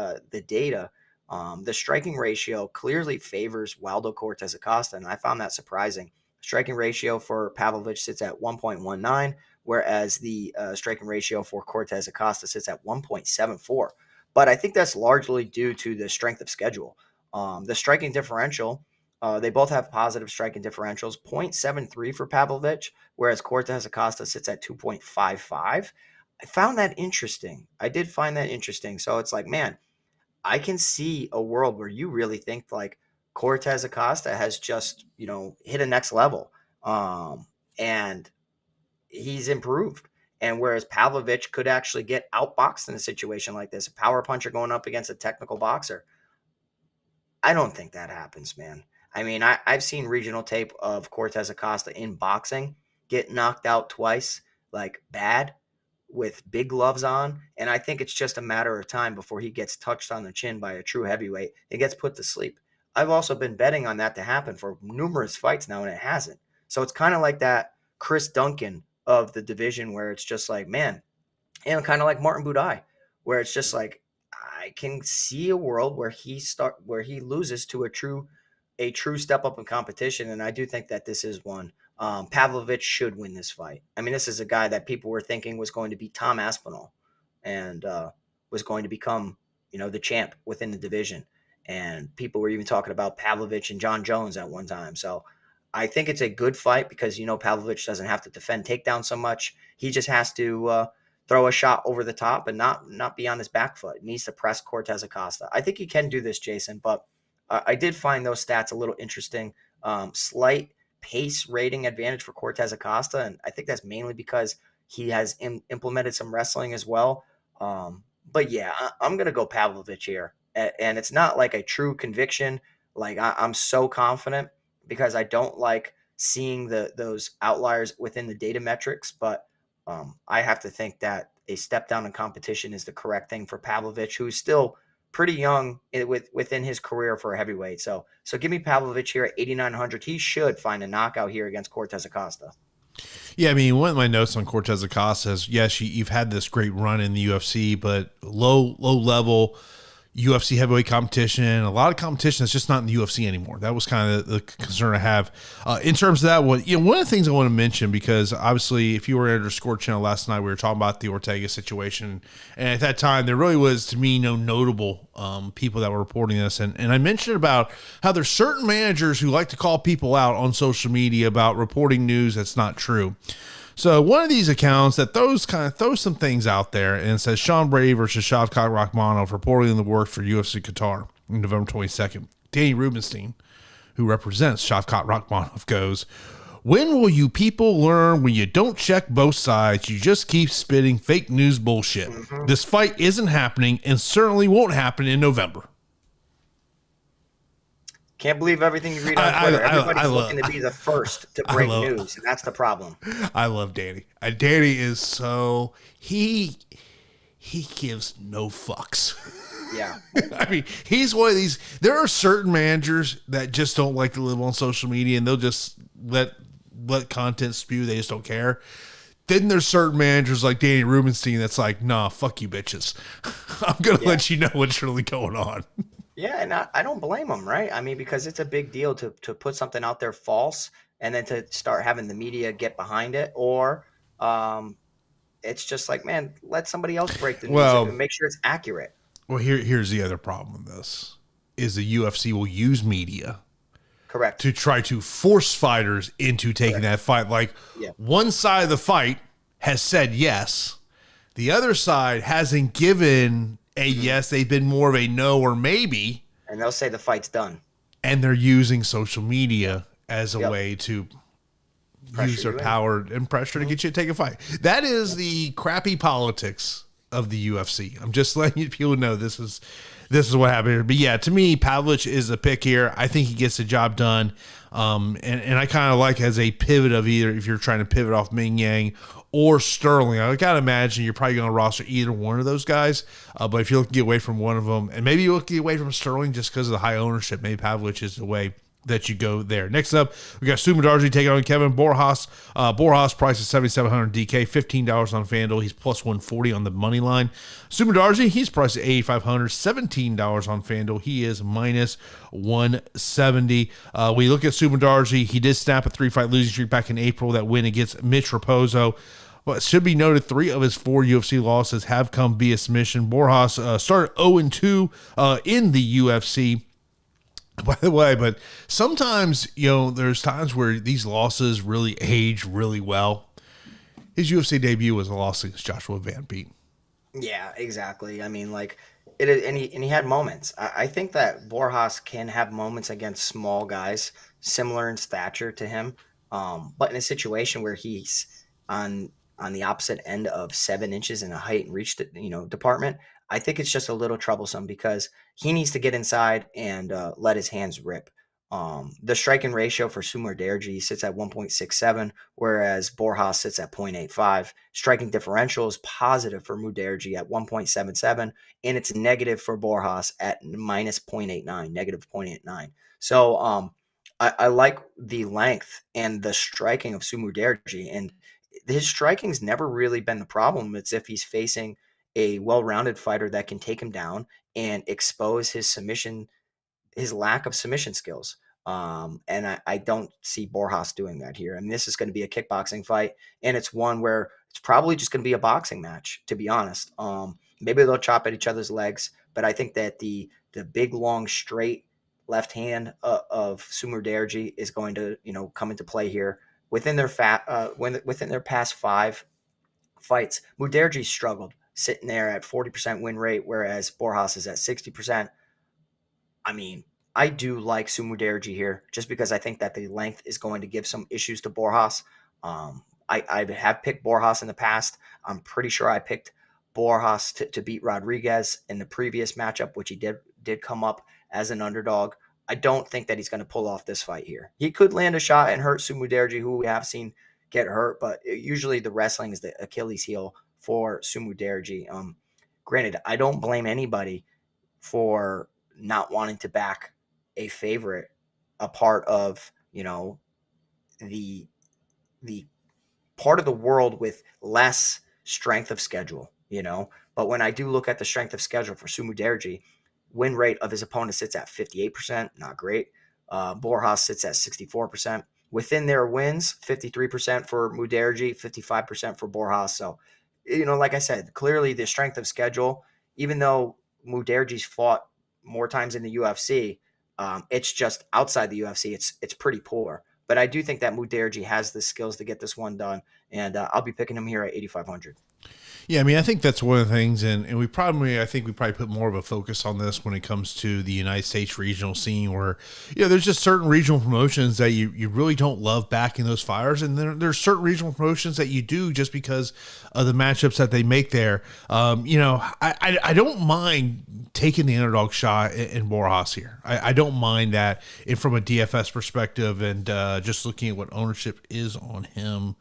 data, the striking ratio clearly favors Waldo Cortes-Acosta, and I found that surprising. Striking ratio for Pavlovich sits at 1.19, whereas the striking ratio for Cortes-Acosta sits at 1.74. But I think that's largely due to the strength of schedule. The striking differential, they both have positive striking differentials, 0.73 for Pavlovich, whereas Cortes-Acosta sits at 2.55. I found that interesting. I did find that interesting. So it's like, man, I can see a world where you really think like Cortes-Acosta has just, hit a next level. And he's improved. And whereas Pavlovich could actually get outboxed in a situation like this, a power puncher going up against a technical boxer, I don't think that happens, man. I mean, I've seen regional tape of Cortes-Acosta in boxing get knocked out twice, like bad, with big gloves on. And I think it's just a matter of time before he gets touched on the chin by a true heavyweight and gets put to sleep. I've also been betting on that to happen for numerous fights now, and it hasn't. So it's kind of like that Chris Duncan of the division, where it's just like, man, and kind of like Martin Buday, where it's just like, I can see a world where he loses to a true step up in competition, and I do think that this is one. Pavlovich should win this fight. I mean, this is a guy that people were thinking was going to be Tom Aspinall, and was going to become, the champ within the division. And people were even talking about Pavlovich and John Jones at one time. So I think it's a good fight because, Pavlovich doesn't have to defend takedown so much. He just has to throw a shot over the top and not be on his back foot. He needs to press Cortes-Acosta. I think he can do this, Jason, but I did find those stats a little interesting. Slight pace rating advantage for Cortes-Acosta, and I think that's mainly because he has implemented some wrestling as well. But yeah, I'm going to go Pavlovich here. And it's not like a true conviction. Like I'm so confident because I don't like seeing those outliers within the data metrics, but I have to think that a step down in competition is the correct thing for Pavlovich, who's still pretty young within his career for a heavyweight. So give me Pavlovich here at 8,900. He should find a knockout here against Cortes-Acosta. Yeah, I mean, one of my notes on Cortes-Acosta is, yes, you've had this great run in the UFC, but low level UFC heavyweight competition, a lot of competition that's just not in the UFC anymore. That was kind of the concern I have. In terms of that, one of the things I want to mention, because obviously if you were at our Score channel last night, we were talking about the Ortega situation. And at that time, there really was, to me, no notable people that were reporting this. And I mentioned about how there's certain managers who like to call people out on social media about reporting news that's not true. So one of these accounts that throws some things out there and says Sean Brady versus Shavkat Rakhmonov reportedly in the works for UFC Qatar on November 22nd. Danny Rubenstein, who represents Shavkat Rakhmonov, goes, "When will you people learn when you don't check both sides, you just keep spitting fake news bullshit? Mm-hmm. This fight isn't happening and certainly won't happen in November." Can't believe everything you read on Twitter. Everybody's looking to be the first to break news, and that's the problem. I love Danny. Danny is so he gives no fucks. Yeah. I mean, he's one of these. There are certain managers that just don't like to live on social media, and they'll just let content spew. They just don't care. Then there's certain managers like Danny Rubenstein that's like, nah, fuck you bitches. I'm going to let you know what's really going on. Yeah, and I don't blame him, right? I mean, because it's a big deal to put something out there false and then to start having the media get behind it, or it's just like, man, let somebody else break the news and make sure it's accurate. Well, here's the other problem with this, is the UFC will use media to try to force fighters into taking that fight. Like, one side of the fight has said yes. The other side hasn't given a yes. They've been more of a no or maybe. And they'll say the fight's done. And they're using social media as a way to use their power and pressure to get you to take a fight. That is the crappy politics of the UFC. I'm just letting people know this is what happened here. But yeah, to me, Pavlovich is a pick here. I think he gets the job done. And I kind of like as a pivot of either, if you're trying to pivot off Mingyang or Sterling, I gotta imagine you're probably going to roster either one of those guys. But if you're looking to get away from one of them, and maybe you look to get away from Sterling just because of the high ownership, maybe Pavlovich is the way that you go there. Next up, we got Sumudaerji taking on Kevin Borjas. Borjas price is 7,700 DK, $15 on FanDuel. He's plus 140 on the money line. Sumudaerji, he's priced at 8,500, $17 on FanDuel. He is minus 170. We look at Sumudaerji. He did snap a 3-fight losing streak back in April. That win against Mitch Raposo. But it should be noted, 3 of his 4 UFC losses have come via submission. Borjas started 0-2 in the UFC. By the way, but sometimes, there's times where these losses really age really well. His UFC debut was a loss against Joshua Van Beek. Yeah, exactly. I mean, like, and he had moments. I think that Borjas can have moments against small guys similar in stature to him, but in a situation where he's on the opposite end of 7 inches in a height and reach department, I think it's just a little troublesome because he needs to get inside and let his hands rip. The striking ratio for Sumudaerji sits at 1.67, whereas Borjas sits at 0.85. Striking differential is positive for Sumudaerji at 1.77, and it's negative for Borjas at minus 0.89, negative 0.89. So I like the length and the striking of Sumudaerji, and his striking's never really been the problem. It's if he's facing a well-rounded fighter that can take him down and expose his lack of submission skills. And I don't see Borjas doing that here. And this is going to be a kickboxing fight, and it's one where it's probably just going to be a boxing match, to be honest. Maybe they'll chop at each other's legs, but I think that the big, long, straight left hand of Sumudaerji is going to, come into play here. Within their past 5 fights, Sumudaerji struggled, sitting there at 40% win rate, whereas Borjas is at 60%. I mean, I do like Sumudaerji here just because I think that the length is going to give some issues to Borjas. I have picked Borjas in the past. I'm pretty sure I picked Borjas to beat Rodriguez in the previous matchup, which he did come up as an underdog. I don't think that he's going to pull off this fight here. He could land a shot and hurt Sumudaerji, who we have seen get hurt, but usually the wrestling is the Achilles heel for Sumudaerji. Granted, I don't blame anybody for not wanting to back a favorite, a part of, the the part of the world with less strength of schedule, But when I do look at the strength of schedule for Sumudaerji, win rate of his opponent sits at 58%, not great. Borjas sits at 64%. Within their wins, 53% for Mudaerji, 55% for Borjas. So, like I said, clearly the strength of schedule, even though Mudaerji's fought more times in the UFC, it's just outside the UFC, it's pretty poor. But I do think that Mudaerji has the skills to get this one done, and I'll be picking him here at 8,500. Yeah, I mean, I think that's one of the things, and I think we probably put more of a focus on this when it comes to the United States regional scene, where, there's just certain regional promotions that you really don't love backing those fires, and there's certain regional promotions that you do just because of the matchups that they make there. I don't mind taking the underdog shot in Borjas here. I don't mind that, and from a DFS perspective, and just looking at what ownership is on him.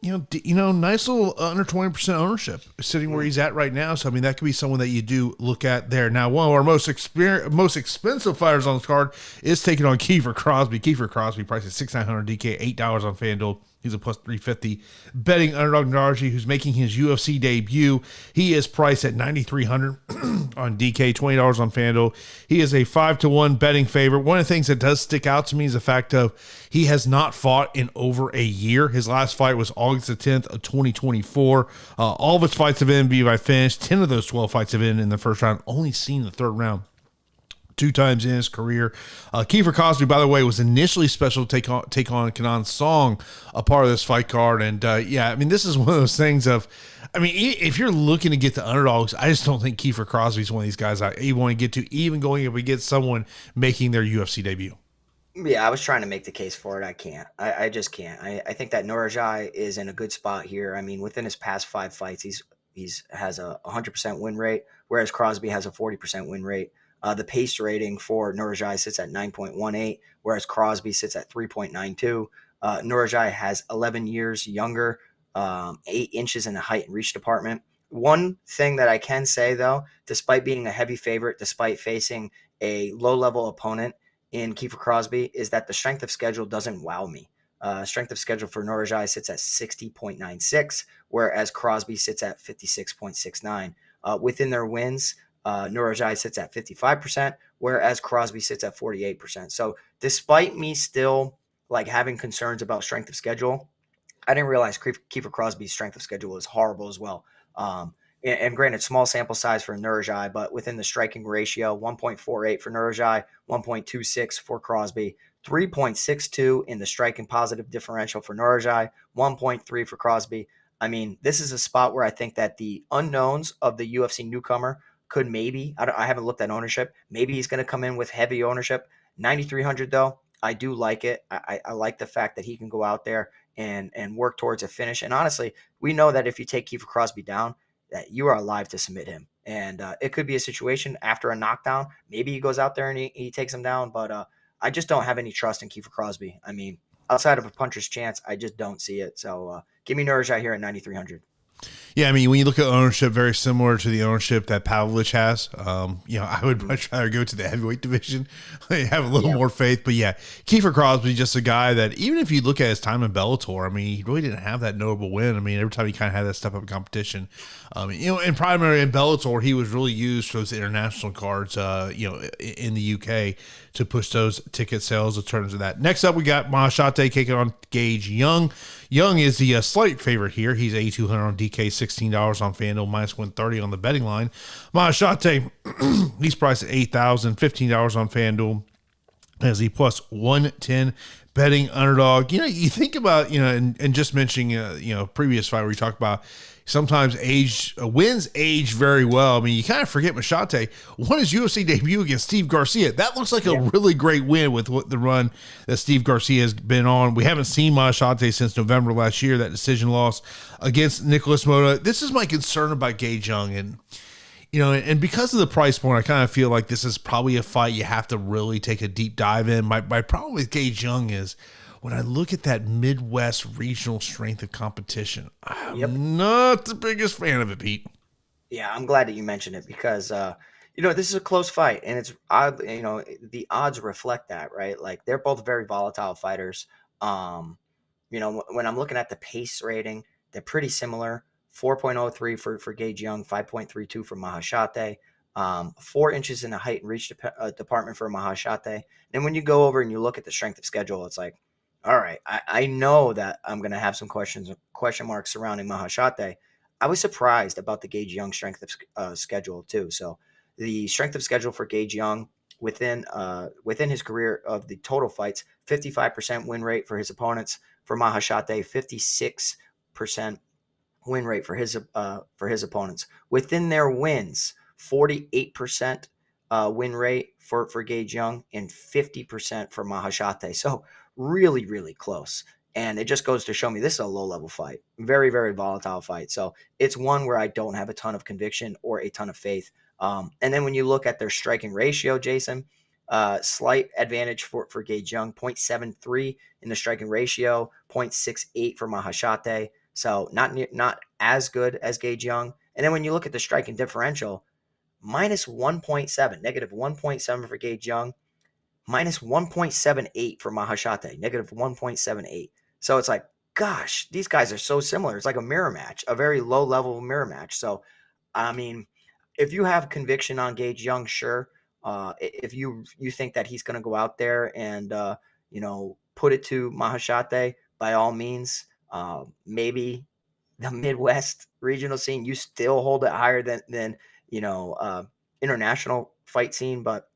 Nice little under 20% ownership sitting where he's at right now. So, I mean, that could be someone that you do look at there. Now, one of our most expensive fighters on this card is taking on Kiefer Crosbie. Kiefer Crosbie priced at $6,900 DK, $8 on FanDuel. He's a plus 350. Betting underdog Nueraji, who's making his UFC debut. He is priced at $9,300 on DK, $20 on FanDuel. He is a 5-1 betting favorite. One of the things that does stick out to me is the fact of he has not fought in over a year. His last fight was August the 10th of 2024. All of his fights have ended by finish. 10 of those 12 fights have ended in the first round. Only seen the third round 2 times in his career. Kiefer Crosbie, by the way, was initially special to take on Kenan Song, a part of this fight card. And this is one of those things of, if you're looking to get the underdogs, I just don't think Kiefer Crosby is one of these guys you want to get to, even going up against someone making their UFC debut. Yeah, I was trying to make the case for it. I can't. I just can't. I think that Nurgozhay is in a good spot here. I mean, within his past 5 fights, he's has a 100% win rate, whereas Crosby has a 40% win rate. The pace rating for Nurgozhay sits at 9.18, whereas Crosby sits at 3.92. Nurgozhay has 11 years younger, 8 inches in the height and reach department. One thing that I can say, though, despite being a heavy favorite, despite facing a low-level opponent in Kiefer Crosby, is that the strength of schedule doesn't wow me. Strength of schedule for Nurgozhay sits at 60.96, whereas Crosby sits at 56.69. Within their wins, Nurgozhay sits at 55%, whereas Crosby sits at 48%. So despite me still having concerns about strength of schedule, I didn't realize Kiefer Crosby's strength of schedule is horrible as well. And granted, small sample size for Nurgozhay, but within the striking ratio, 1.48 for Nurgozhay, 1.26 for Crosby, 3.62 in the striking positive differential for Nurgozhay, 1.3 for Crosby. I mean, this is a spot where I think that the unknowns of the UFC newcomer could maybe, I haven't looked at ownership, maybe he's going to come in with heavy ownership. 9,300 though, I do like it. I like the fact that he can go out there and work towards a finish. And honestly, we know that if you take Kiefer Crosby down, that you are alive to submit him. And it could be a situation after a knockdown. Maybe he goes out there and he takes him down. But I just don't have any trust in Kiefer Crosby. I mean, outside of a puncher's chance, I just don't see it. So give me Nurgozhay here at 9,300. Yeah, I mean, when you look at ownership, very similar to the ownership that Pavlovich has. I would much rather go to the heavyweight division. I have a little more faith. But yeah, Kiefer Crosby, just a guy that even if you look at his time in Bellator, I mean, he really didn't have that notable win. I mean, every time he kind of had that step up competition, and primarily in Bellator, he was really used for those international cards, in the UK to push those ticket sales in terms of that. Next up, we got Maheshate taking on Gage Young. Young is the slight favorite here. He's $8,200 on DK, $16 on FanDuel, minus 130 on the betting line. Maheshate, he's priced at $8,000, $15 on FanDuel as the plus 110 betting underdog. You think about, and just mentioning, previous fight where we talked about sometimes wins age very well. I mean, you kind of forget Maheshate won his UFC debut against Steve Garcia. That looks like a really great win with the run that Steve Garcia has been on. We haven't seen Maheshate since November last year, that decision loss against Nicholas Mota. This is my concern about Gage Young. And because of the price point, I kind of feel like this is probably a fight you have to really take a deep dive in. My problem with Gage Young is, when I look at that Midwest regional strength of competition, I'm not the biggest fan of it, Pete. Yeah, I'm glad that you mentioned it because, This is a close fight, and it's odd. The odds reflect that, right? Like they're both very volatile fighters. Um, when I'm looking at the pace rating, they're pretty similar. 4.03 for Gage Young, 5.32 for Maheshate. 4 inches in the height and reach department for Maheshate. And when you go over and you look at the strength of schedule, it's like, all right, I know that I'm going to have some question marks surrounding Maheshate. I was surprised about the Gage Young strength of schedule too. So the strength of schedule for Gage Young within his career of the total fights, 55% win rate for his opponents. For Maheshate, 56% win rate for his opponents. Within their wins, 48% win rate for Gage Young and 50% for Maheshate. So really, really close. And it just goes to show me this is a low level fight, very, very volatile fight. So it's one where I don't have a ton of conviction or a ton of faith. And then when you look at their striking ratio, Jason, slight advantage for Gage Young, 0.73 in the striking ratio, 0.68 for Maheshate. So not as good as Gage Young. And then when you look at the striking differential, minus 1.7, negative 1.7 for Gage Young, minus 1.78 for Maheshate, negative 1.78. So it's like, gosh, these guys are so similar. It's like a mirror match, a very low level mirror match. So, I mean, if you have conviction on Gage Young, sure. If you think that he's going to go out there and put it to Maheshate, by all means, maybe the Midwest regional scene, you still hold it higher than international fight scene. But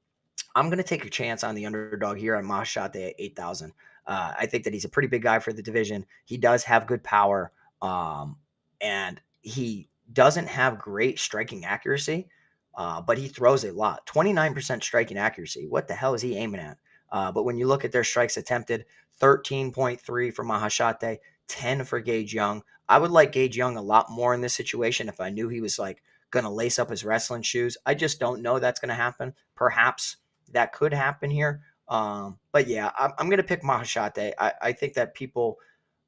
I'm going to take a chance on the underdog here on Maheshate at 8,000. I think that he's a pretty big guy for the division. He does have good power, and he doesn't have great striking accuracy, but he throws a lot. 29% striking accuracy. What the hell is he aiming at? But when you look at their strikes attempted, 13.3 for Maheshate, 10 for Gage Young. I would like Gage Young a lot more in this situation if I knew he was like going to lace up his wrestling shoes. I just don't know that's going to happen. Perhaps that could happen here. But yeah, I'm going to pick Maheshate. I think that people,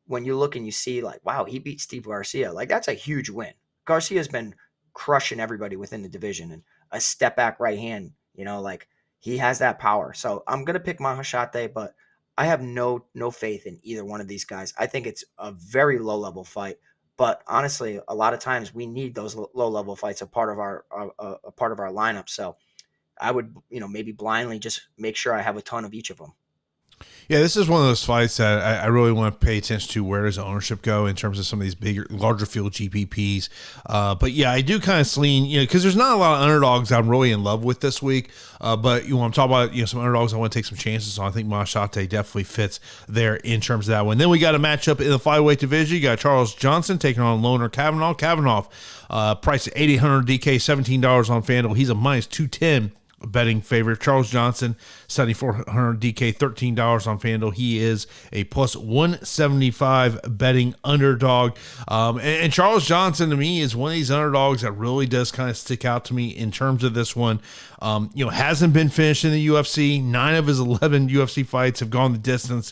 when you look and you see like, wow, he beat Steve Garcia, like that's a huge win. Garcia's been crushing everybody within the division and a step back right hand, like he has that power. So I'm going to pick Maheshate, but I have no faith in either one of these guys. I think it's a very low level fight. But honestly, a lot of times we need those low level fights a part of our lineup. So I would, maybe blindly just make sure I have a ton of each of them. Yeah, this is one of those fights that I really want to pay attention to. Where does ownership go in terms of some of these bigger, larger field GPPs? But yeah, I do kind of lean, because there's not a lot of underdogs I'm really in love with this week. But I'm talking about, some underdogs I want to take some chances on. I think Maheshate definitely fits there in terms of that one. Then we got a matchup in the flyweight division. You got Charles Johnson taking on Loner Kavanagh. Kavanagh, priced at $8,800 DK, $17 on FanDuel. He's a minus 210. Betting favorite. Charles Johnson, 7,400 DK, $13 on FanDuel. He is a plus 175 betting underdog. And Charles Johnson, to me, is one of these underdogs that really does kind of stick out to me in terms of this one. Hasn't been finished in the UFC. 9 of his 11 UFC fights have gone the distance.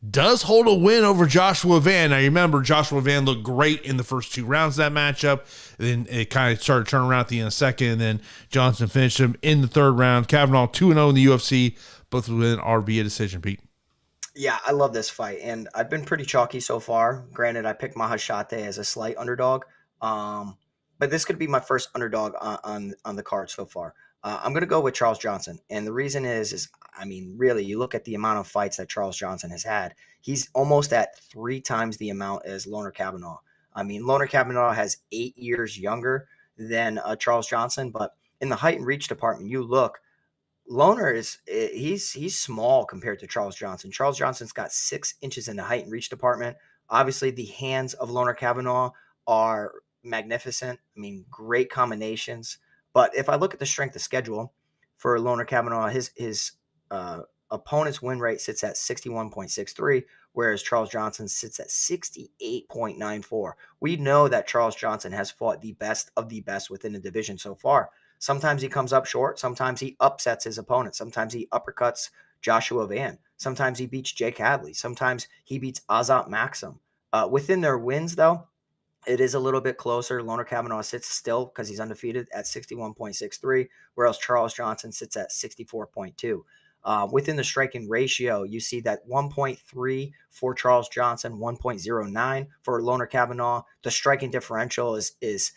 Does hold a win over Joshua Van. Now, you remember, Joshua Van looked great in the first 2 rounds of that matchup. Then it kind of started turning around at the end of the second, and then Johnson finished him in the 3rd round. Kavanagh 2-0 in the UFC, both within RBA decision, Pete. Yeah, I love this fight, and I've been pretty chalky so far. Granted, I picked Maheshate as a slight underdog, but this could be my first underdog on the card so far. I'm going to go with Charles Johnson, and the reason is really, you look at the amount of fights that Charles Johnson has had. He's almost at 3 times the amount as Loner Kavanagh. Loner Kavanagh has 8 years younger than Charles Johnson, but in the height and reach department, you look, Loner he's small compared to Charles Johnson. Charles Johnson's got 6 inches in the height and reach department. Obviously, the hands of Loner Kavanagh are magnificent. Great combinations. But if I look at the strength of schedule for Loner Kavanagh, his opponent's win rate sits at 61.63, whereas Charles Johnson sits at 68.94. We know that Charles Johnson has fought the best of the best within the division so far. Sometimes he comes up short. Sometimes he upsets his opponent. Sometimes he uppercuts Joshua Van. Sometimes he beats Jake Hadley. Sometimes he beats Azat Maxim. Within their wins, though, It is a little bit closer. Loner Kavanagh sits still because he's undefeated at 61.63, whereas Charles Johnson sits at 64.2. Within the striking ratio, you see that 1.3 for Charles Johnson, 1.09 for Loner Kavanagh. The striking differential is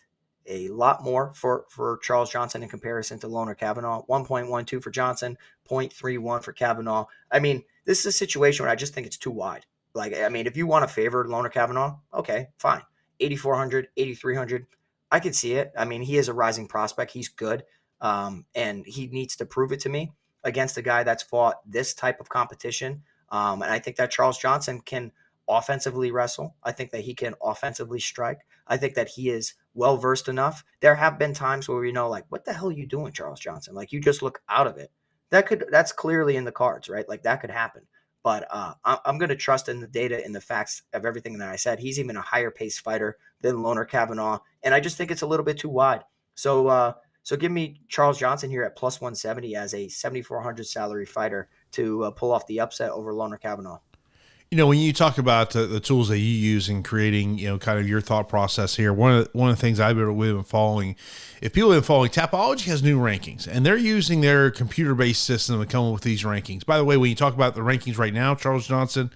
a lot more for Charles Johnson in comparison to Loner Kavanagh. 1.12 for Johnson, 0.31 for Kavanagh. I mean, this is a situation where I just think it's too wide. Like, I mean, if you want to favor Loner Kavanagh, okay, fine. 8,400, 8,300. I could see it. I mean, he is a rising prospect. He's good. And he needs to prove it to me against a guy that's fought this type of competition. And I think that Charles Johnson can offensively wrestle. I think that he can offensively strike. I think that he is well versed enough. There have been times where we know, like, what the hell are you doing, Charles Johnson? Like, you just look out of it. That's clearly in the cards, right? Like, that could happen. But I'm going to trust in the data and the facts of everything that I said. He's even a higher paced fighter than Loner Kavanagh, and I just think it's a little bit too wide. So give me Charles Johnson here at plus 170 as a 7,400 salary fighter to pull off the upset over Loner Kavanagh. When you talk about the tools that you use in creating, kind of your thought process here, one of the things I've been following, if people have been following, Tapology has new rankings, and they're using their computer-based system to come up with these rankings. By the way, when you talk about the rankings right now, Charles Johnson,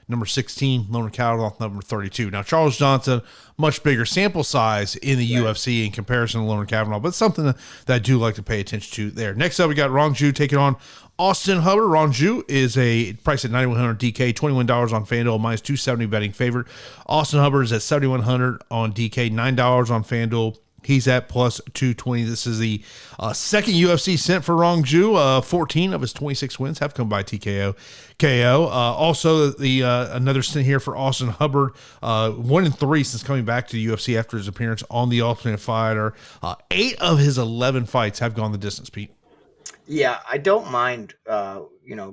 number 16, Loner Kavanagh, number 32. Now, Charles Johnson, much bigger sample size in the UFC in comparison to Loner Kavanagh, but something that I do like to pay attention to there. Next up, we got Rongzhu taking on Austin Hubbard. Rongzhu is a price at 9,100 DK, $21 on FanDuel, minus 270 betting favorite. Austin Hubbard is at 7,100 on DK, $9 on FanDuel. He's at plus 220. This is the second UFC sent for Rongzhu. 14 of his 26 wins have come by TKO. Also, the another stint here for Austin Hubbard. 1-3 since coming back to the UFC after his appearance on The Ultimate Fighter. 8 of his 11 fights have gone the distance, Pete. Yeah, I don't mind,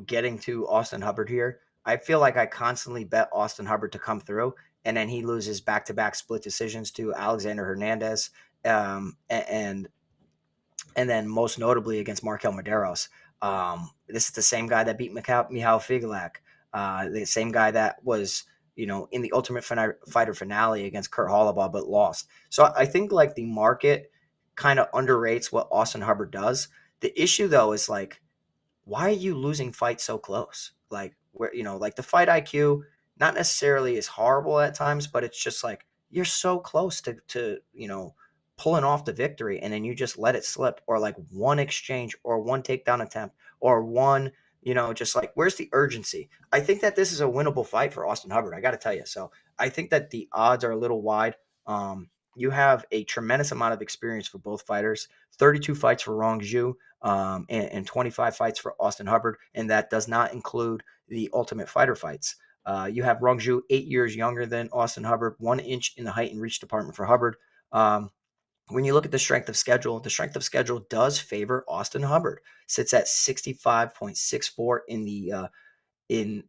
getting to Austin Hubbard here. I feel like I constantly bet Austin Hubbard to come through, and then he loses back-to-back split decisions to Alexander Hernandez, and then most notably against Markel Medeiros. This is the same guy that beat Michal Figalak, the same guy that was, in the Ultimate Fighter finale against Kurt Holobaugh, but lost. So I think like the market kind of underrates what Austin Hubbard does. The issue though is like, why are you losing fights so close? Like where, like the fight IQ, not necessarily is horrible at times, but it's just like you're so close to pulling off the victory, and then you just let it slip, or like one exchange or one takedown attempt or one, just like where's the urgency? I think that this is a winnable fight for Austin Hubbard. I got to tell you. So I think that the odds are a little wide. You have a tremendous amount of experience for both fighters. 32 fights for Rongzhu, and 25 fights for Austin Hubbard, and that does not include the Ultimate Fighter fights. You have Rongzhu 8 years younger than Austin Hubbard, 1 inch in the height and reach department for Hubbard. When you look at the strength of schedule does favor Austin Hubbard. Sits at 65.64 in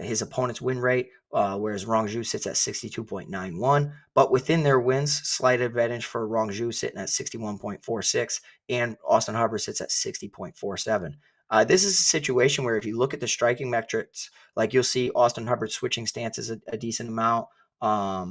his opponent's win rate, whereas Rongzhu sits at 62.91. But within their wins, slight advantage for Rongzhu sitting at 61.46, and Austin Hubbard sits at 60.47. This is a situation where if you look at the striking metrics, like you'll see Austin Hubbard switching stances a decent amount, but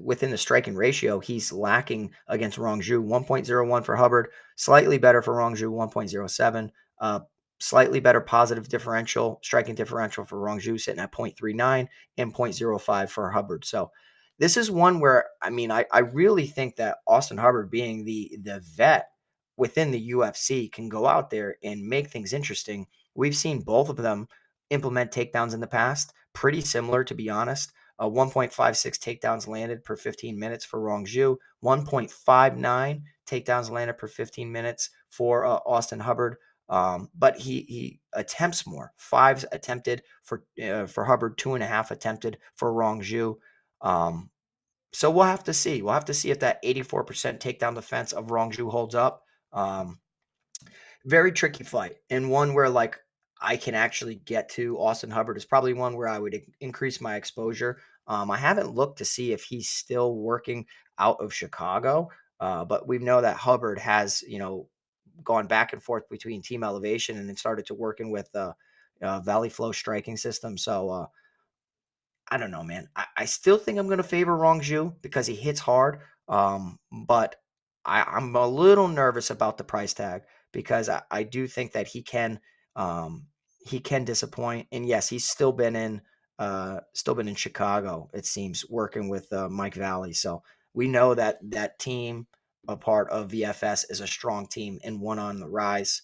within the striking ratio, he's lacking against Rongzhu. 1.01 for Hubbard, slightly better for Rongzhu, 1.07. Slightly better positive differential, striking differential for Rongzhu sitting at 0.39 and 0.05 for Hubbard. So this is one where, I really think that Austin Hubbard, being the vet within the UFC, can go out there and make things interesting. We've seen both of them implement takedowns in the past, pretty similar, to be honest. 1.56 takedowns landed per 15 minutes for Rongzhu, 1.59 takedowns landed per 15 minutes for Austin Hubbard. But he attempts more. 5 attempted for Hubbard, 2.5 attempted for Rongzhu. So we'll have to see. We'll have to see if that 84% takedown defense of Rongzhu holds up. Very tricky fight, and one where like I can actually get to Austin Hubbard is probably one where I would increase my exposure. I haven't looked to see if he's still working out of Chicago, but we know that Hubbard has, gone back and forth between Team Elevation and then started to working with Valley Flow striking system. So I don't know, man. I still think I'm going to favor Rongzhu because he hits hard. But I'm a little nervous about the price tag because I do think that um, he can disappoint. And yes, he's still been in Chicago, it seems, working with Mike Valley. So we know that that team, a part of VFS, is a strong team and one on the rise.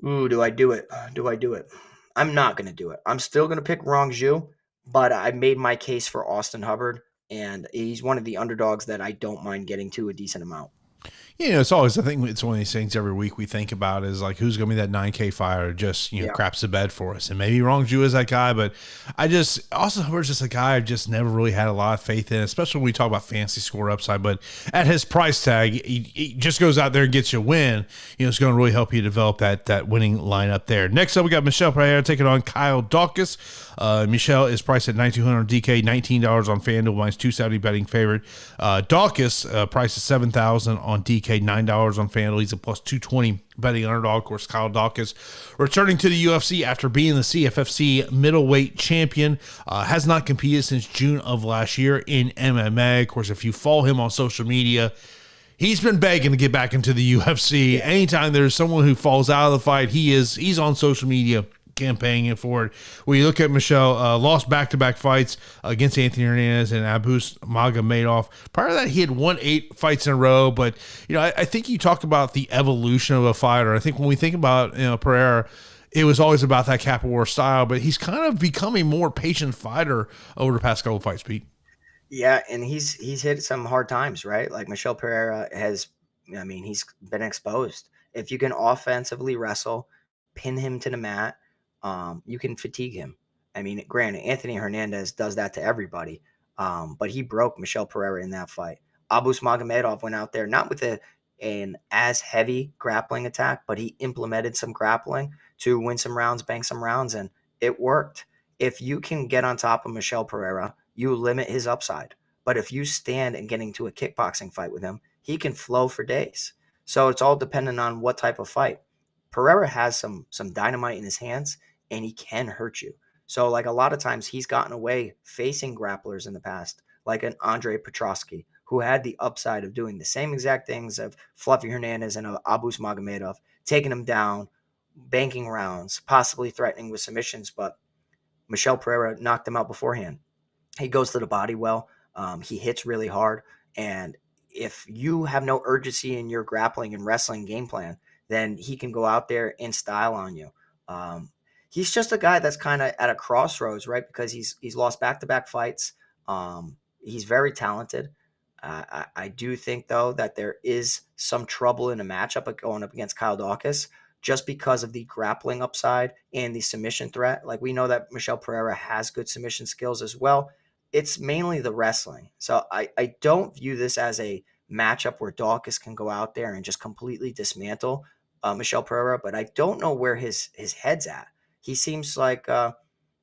Ooh, do I do it? Do I do it? I'm not going to do it. I'm still going to pick Rongzhu, but I made my case for Austin Hubbard, and he's one of the underdogs that I don't mind getting to a decent amount. It's always, I think it's one of these things every week we think about is like, who's going to be that 9K fighter just, Yeah. craps the bed for us. And maybe Rongju is that guy, but Austin Hubbard's just a guy I've just never really had a lot of faith in, especially when we talk about fantasy score upside. But at his price tag, he just goes out there and gets you a win. It's going to really help you develop that winning lineup there. Next up, we got Michel Pereira taking on Kyle Daukaus. Michel is priced at $9,200 on DK, $19 on FanDuel, minus 270 betting favorite. Daukaus priced at $7,000 on DK, $9 on FanDuel. He's a plus 220 betting underdog. Of course, Kyle Daukaus returning to the UFC after being the CFFC middleweight champion. Has not competed since June of last year in MMA. Of course, if you follow him on social media, he's been begging to get back into the UFC. Anytime there's someone who falls out of the fight, he's on social media campaigning for it. When you look at Michel, lost back-to-back fights against Anthony Hernandez and Abus Magomedov. Prior to that, he had won 8 fights in a row. But I think you talked about the evolution of a fighter. I think when we think about Pereira, it was always about that Capoeira style, but he's kind of become a more patient fighter over the past couple of fights, Pete. Yeah, and he's hit some hard times, right? Like Michel Pereira has, I mean, he's been exposed. If you can offensively wrestle, pin him to the mat, you can fatigue him. I mean, granted, Anthony Hernandez does that to everybody, but he broke Michel Pereira in that fight. Abus Magomedov went out there not with an as heavy grappling attack, but he implemented some grappling to win some rounds, bank some rounds, and it worked. If you can get on top of Michel Pereira, you limit his upside. But if you stand and get into a kickboxing fight with him, he can flow for days. So it's all dependent on what type of fight. Pereira has some dynamite in his hands, and he can hurt you. So like a lot of times he's gotten away facing grapplers in the past, like an Andre Petrosky, who had the upside of doing the same exact things of Fluffy Hernandez and Abus Magomedov, taking him down, banking rounds, possibly threatening with submissions, but Michel Pereira knocked him out beforehand. He goes to the body well. He hits really hard. And if you have no urgency in your grappling and wrestling game plan, then he can go out there in style on you. Um, he's just a guy that's kind of at a crossroads, right? Because he's lost back-to-back fights. He's very talented. I do think, though, that there is some trouble in a matchup going up against Kyle Daukaus just because of the grappling upside and the submission threat. Like we know that Michel Pereira has good submission skills as well. It's mainly the wrestling. So I don't view this as a matchup where Daukaus can go out there and just completely dismantle Michel Pereira, but I don't know where his head's at. He seems like,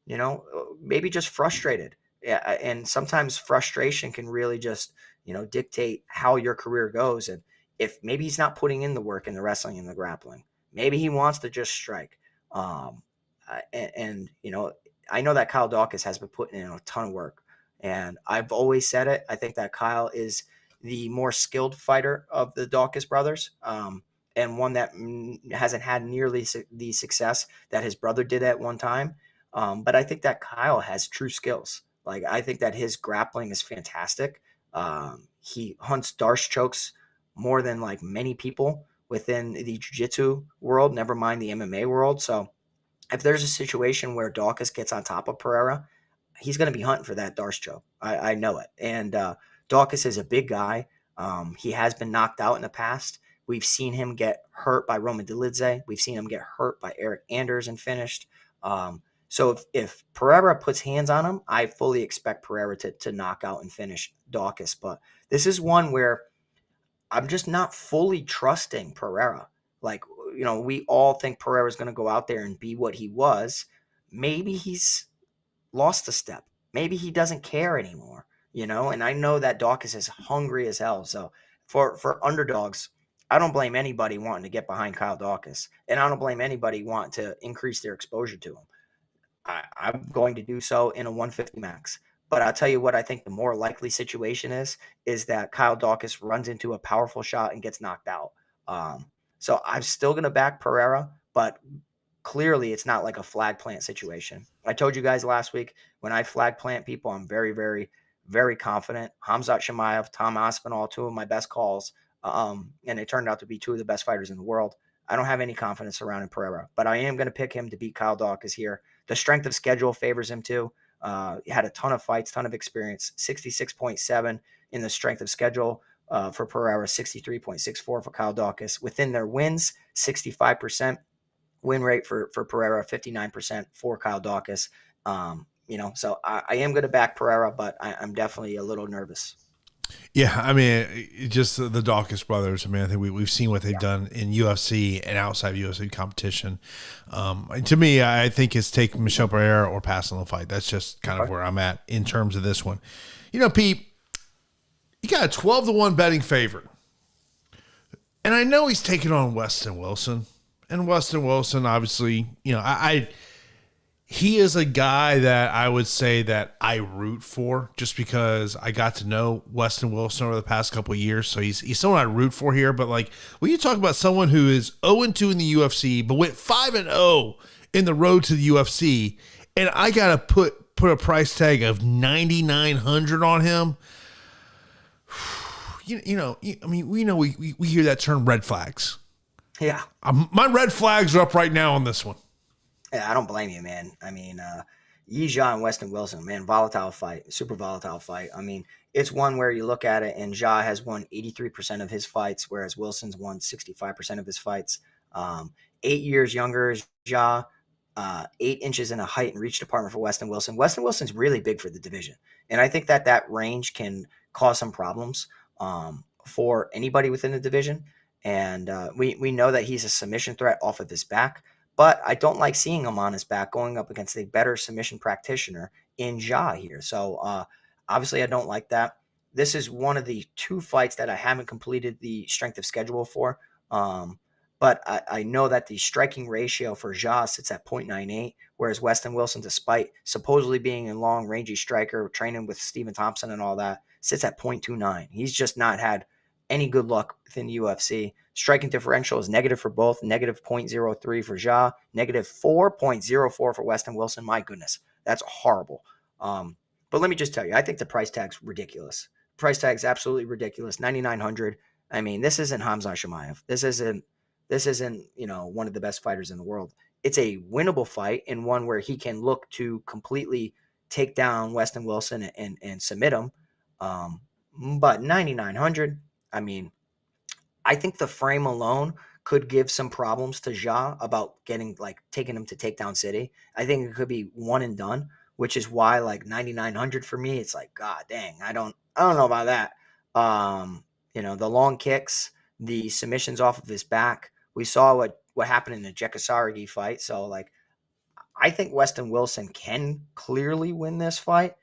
maybe just frustrated. Yeah, and sometimes frustration can really just, dictate how your career goes. And if maybe he's not putting in the work in the wrestling and the grappling, maybe he wants to just strike. I know that Kyle Daukaus has been putting in a ton of work. And I've always said it. I think that Kyle is the more skilled fighter of the Daukaus brothers, and one that hasn't had nearly the success that his brother did at one time. But I think that Kyle has true skills. Like I think that his grappling is fantastic. He hunts Darce chokes more than like many people within the jiu-jitsu world, never mind the MMA world. So if there's a situation where Daukaus gets on top of Pereira, he's going to be hunting for that Darce choke. I know it. And Daukaus is a big guy. He has been knocked out in the past. We've seen him get hurt by Roman Dolidze. We've seen him get hurt by Eric Anders and finished. So if Pereira puts hands on him, I fully expect Pereira to knock out and finish Daukaus. But this is one where I'm just not fully trusting Pereira. Like, we all think Pereira is going to go out there and be what he was. Maybe he's lost a step. Maybe he doesn't care anymore, and I know that Daukaus is hungry as hell. So for underdogs, I don't blame anybody wanting to get behind Kyle Daukaus, and I don't blame anybody wanting to increase their exposure to him. I'm going to do so in a 150 max. But I'll tell you what I think the more likely situation is that Kyle Daukaus runs into a powerful shot and gets knocked out. So I'm still going to back Pereira, but clearly it's not like a flag plant situation. I told you guys last week, when I flag plant people, I'm very, very, very confident. Khamzat Chimaev, Tom Aspinall, two of my best calls, and it turned out to be two of the best fighters in the world. I don't have any confidence around in Pereira, but I am going to pick him to beat Kyle Daukaus here. The strength of schedule favors him too. He had a ton of fights, ton of experience, 66.7 in the strength of schedule for Pereira, 63.64 for Kyle Daukaus. Within their wins, 65%. Win rate for Pereira, 59% for Kyle Daukaus. So I am going to back Pereira, but I'm definitely a little nervous. Yeah, I mean, just the Daukaus brothers. I mean, I think we've seen what they've done in UFC and outside of UFC competition. To me, I think it's take Michel Pereira or pass on the fight. That's just kind of where I'm at in terms of this one. Pete, you got a 12-1 betting favorite. And I know he's taking on Westin Wilson. And Westin Wilson, obviously, he is a guy that I would say that I root for just because I got to know Westin Wilson over the past couple of years. So he's someone I root for here. But like when you talk about someone who is 0-2 in the UFC, but went 5-0 in the road to the UFC, and I got to put a price tag of $9,900 on him. We hear that term red flags. Yeah. My red flags are up right now on this one. Yeah, I don't blame you, man. I mean, Yizha and Westin Wilson, man, volatile fight, super volatile fight. I mean, it's one where you look at it and Zhang has won 83% of his fights, whereas Wilson's won 65% of his fights. 8 years younger is Zhang, 8 inches in a height and reach department for Westin Wilson. Westin Wilson's really big for the division. And I think that range can cause some problems for anybody within the division. And we know that he's a submission threat off of his back. But I don't like seeing him on his back going up against a better submission practitioner in Yizha here. So obviously I don't like that. This is one of the 2 fights that I haven't completed the strength of schedule for. But I know that the striking ratio for Yizha sits at 0.98, whereas Westin Wilson, despite supposedly being a long, rangy striker, training with Stephen Thompson and all that, sits at 0.29. He's just not had any good luck within the UFC. Striking differential is negative for both, negative 0.03 for Yizha, negative 4.04 for Westin Wilson. My goodness, that's horrible. But let me just tell you, I think the price tag's ridiculous. Price tag's absolutely ridiculous. $9,900. I mean, this isn't Khamzat Chimaev. This isn't one of the best fighters in the world. It's a winnable fight and one where he can look to completely take down Westin Wilson and submit him. But $9,900. I mean, I think the frame alone could give some problems to Yizha about taking him to Takedown City. I think it could be one and done, which is why like $9,900 for me, it's like, God dang, I don't know about that. The long kicks, the submissions off of his back. We saw what happened in the Jekasaragi fight. So like, I think Westin Wilson can clearly win this fight,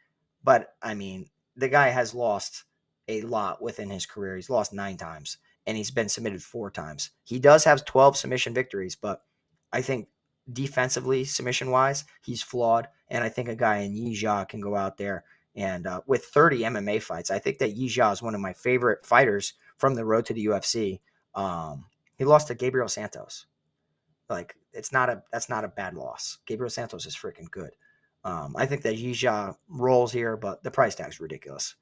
but I mean, the guy has lost a lot within his career. He's lost 9 times and he's been submitted 4 times. He does have 12 submission victories, but I think defensively, submission wise, he's flawed. And I think a guy in Yizha can go out there and with 30 MMA fights, I think that Yizha is one of my favorite fighters from the road to the UFC. He lost to Gabriel Santos. Like that's not a bad loss. Gabriel Santos is freaking good. I think that Yizha rolls here, but the price tag's ridiculous.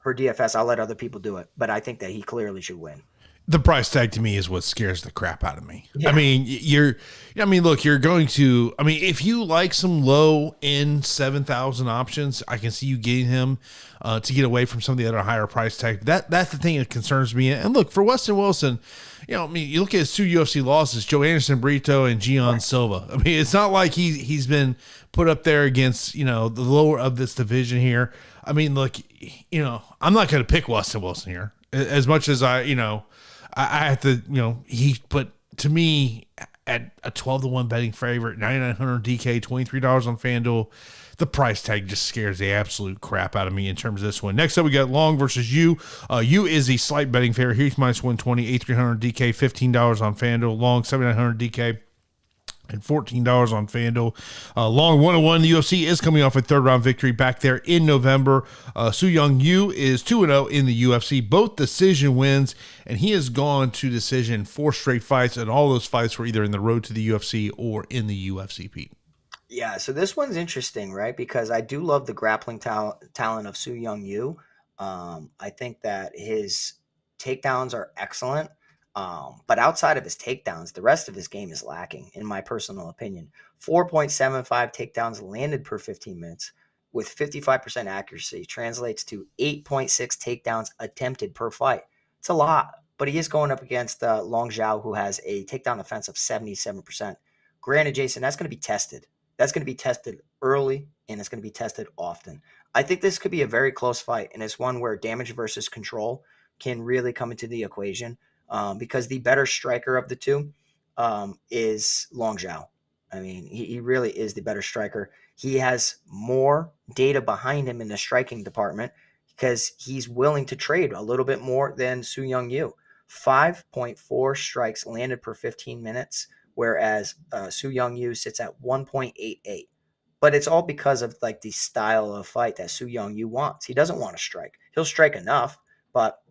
For DFS, I'll let other people do it, but I think that he clearly should win. The price tag to me is what scares the crap out of me. Yeah. I mean, you're going to, if you like some low end 7,000 options, I can see you getting him to get away from some of the other higher price tag. That's the thing that concerns me. And look, for Westin Wilson, you look at his 2 UFC losses, Joe Anderson Brito and Gian Silva. It's not like he's been put up there against, the lower of this division here. Look, I'm not going to pick Westin Wilson here as much as I have to, but to me at a 12-1 betting favorite, $9,900 DK, $23 on FanDuel, the price tag just scares the absolute crap out of me in terms of this one. Next up, we got Long versus Yu. Yu is a slight betting favorite. He's minus 120, $8,300 DK, $15 on FanDuel. Long, $7,900 DK. and $14 on FanDuel. Long 101 in the UFC is coming off a third round victory back there in November. SuYoung Yu is 2-0 in the UFC, both decision wins, and he has gone to decision 4 straight fights, and all those fights were either in the road to the UFC or in the UFC, Pete. Yeah, so this one's interesting, right? Because I do love the grappling talent of SuYoung Yu. I think that his takedowns are excellent. But outside of his takedowns, the rest of his game is lacking, in my personal opinion. 4.75 takedowns landed per 15 minutes with 55% accuracy translates to 8.6 takedowns attempted per fight. It's a lot, but he is going up against Rongzhu, who has a takedown defense of 77%. Granted, Jason, that's going to be tested. That's going to be tested early, and it's going to be tested often. I think this could be a very close fight, and it's one where damage versus control can really come into the equation, because the better striker of the two is Rongzhu. I mean, he really is the better striker. He has more data behind him in the striking department because he's willing to trade a little bit more than SuYoung Yu. 5.4 strikes landed per 15 minutes, whereas SuYoung Yu sits at 1.88. But it's all because of like the style of fight that SuYoung Yu wants. He doesn't want to strike. He'll strike enough, but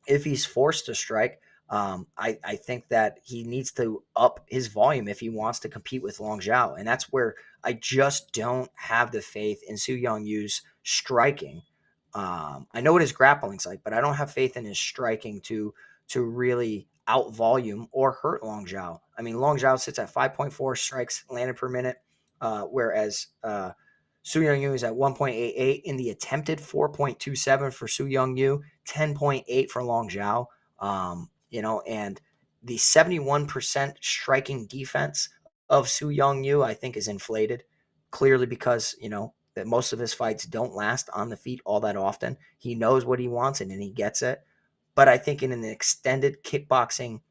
if he's forced to strike, I think that he needs to up his volume if he wants to compete with Rongzhu. And that's where I just don't have the faith in SuYoung Yu's striking. I know what his grappling's like, but I don't have faith in his striking to really out volume or hurt Rongzhu. I mean, Rongzhu sits at 5.4 strikes landed per minute, whereas SuYoung Yu is at 1.88 in the attempted 4.27 for SuYoung Yu, 10.8 for Rongzhu. And the 71% striking defense of SuYoung Yu, I think, is inflated, clearly because, that most of his fights don't last on the feet all that often. He knows what he wants and he gets it. But I think in an extended kickboxing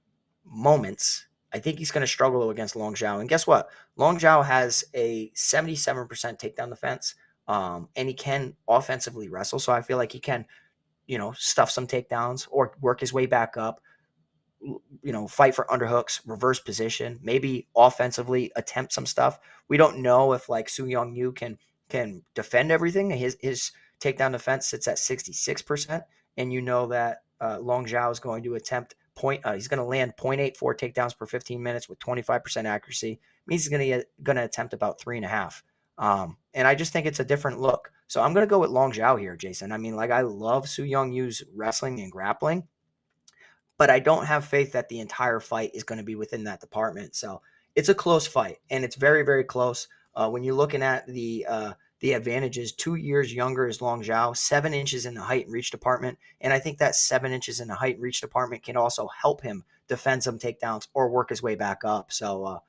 moments, I think he's going to struggle against Rongzhu. And guess what? Rongzhu has a 77% takedown defense, and he can offensively wrestle. So I feel like he can, stuff some takedowns or work his way back up, fight for underhooks, reverse position, maybe offensively attempt some stuff. We don't know if like SuYoung Yu can defend everything. His takedown defense sits at 66%, and that Rongzhu is going to attempt he's going to land 0.84 takedowns per 15 minutes with 25% accuracy. Means he's going to attempt about 3.5. And I just think it's a different look. So I'm going to go with Rongzhu here, Jason. I mean, like, I love SuYoung Yu's wrestling and grappling, but I don't have faith that the entire fight is going to be within that department. So it's a close fight, and it's very, very close. When you're looking at the advantages, 2 years younger is Rongzhu, 7 inches in the height and reach department. And I think that 7 inches in the height and reach department can also help him defend some takedowns or work his way back up. So,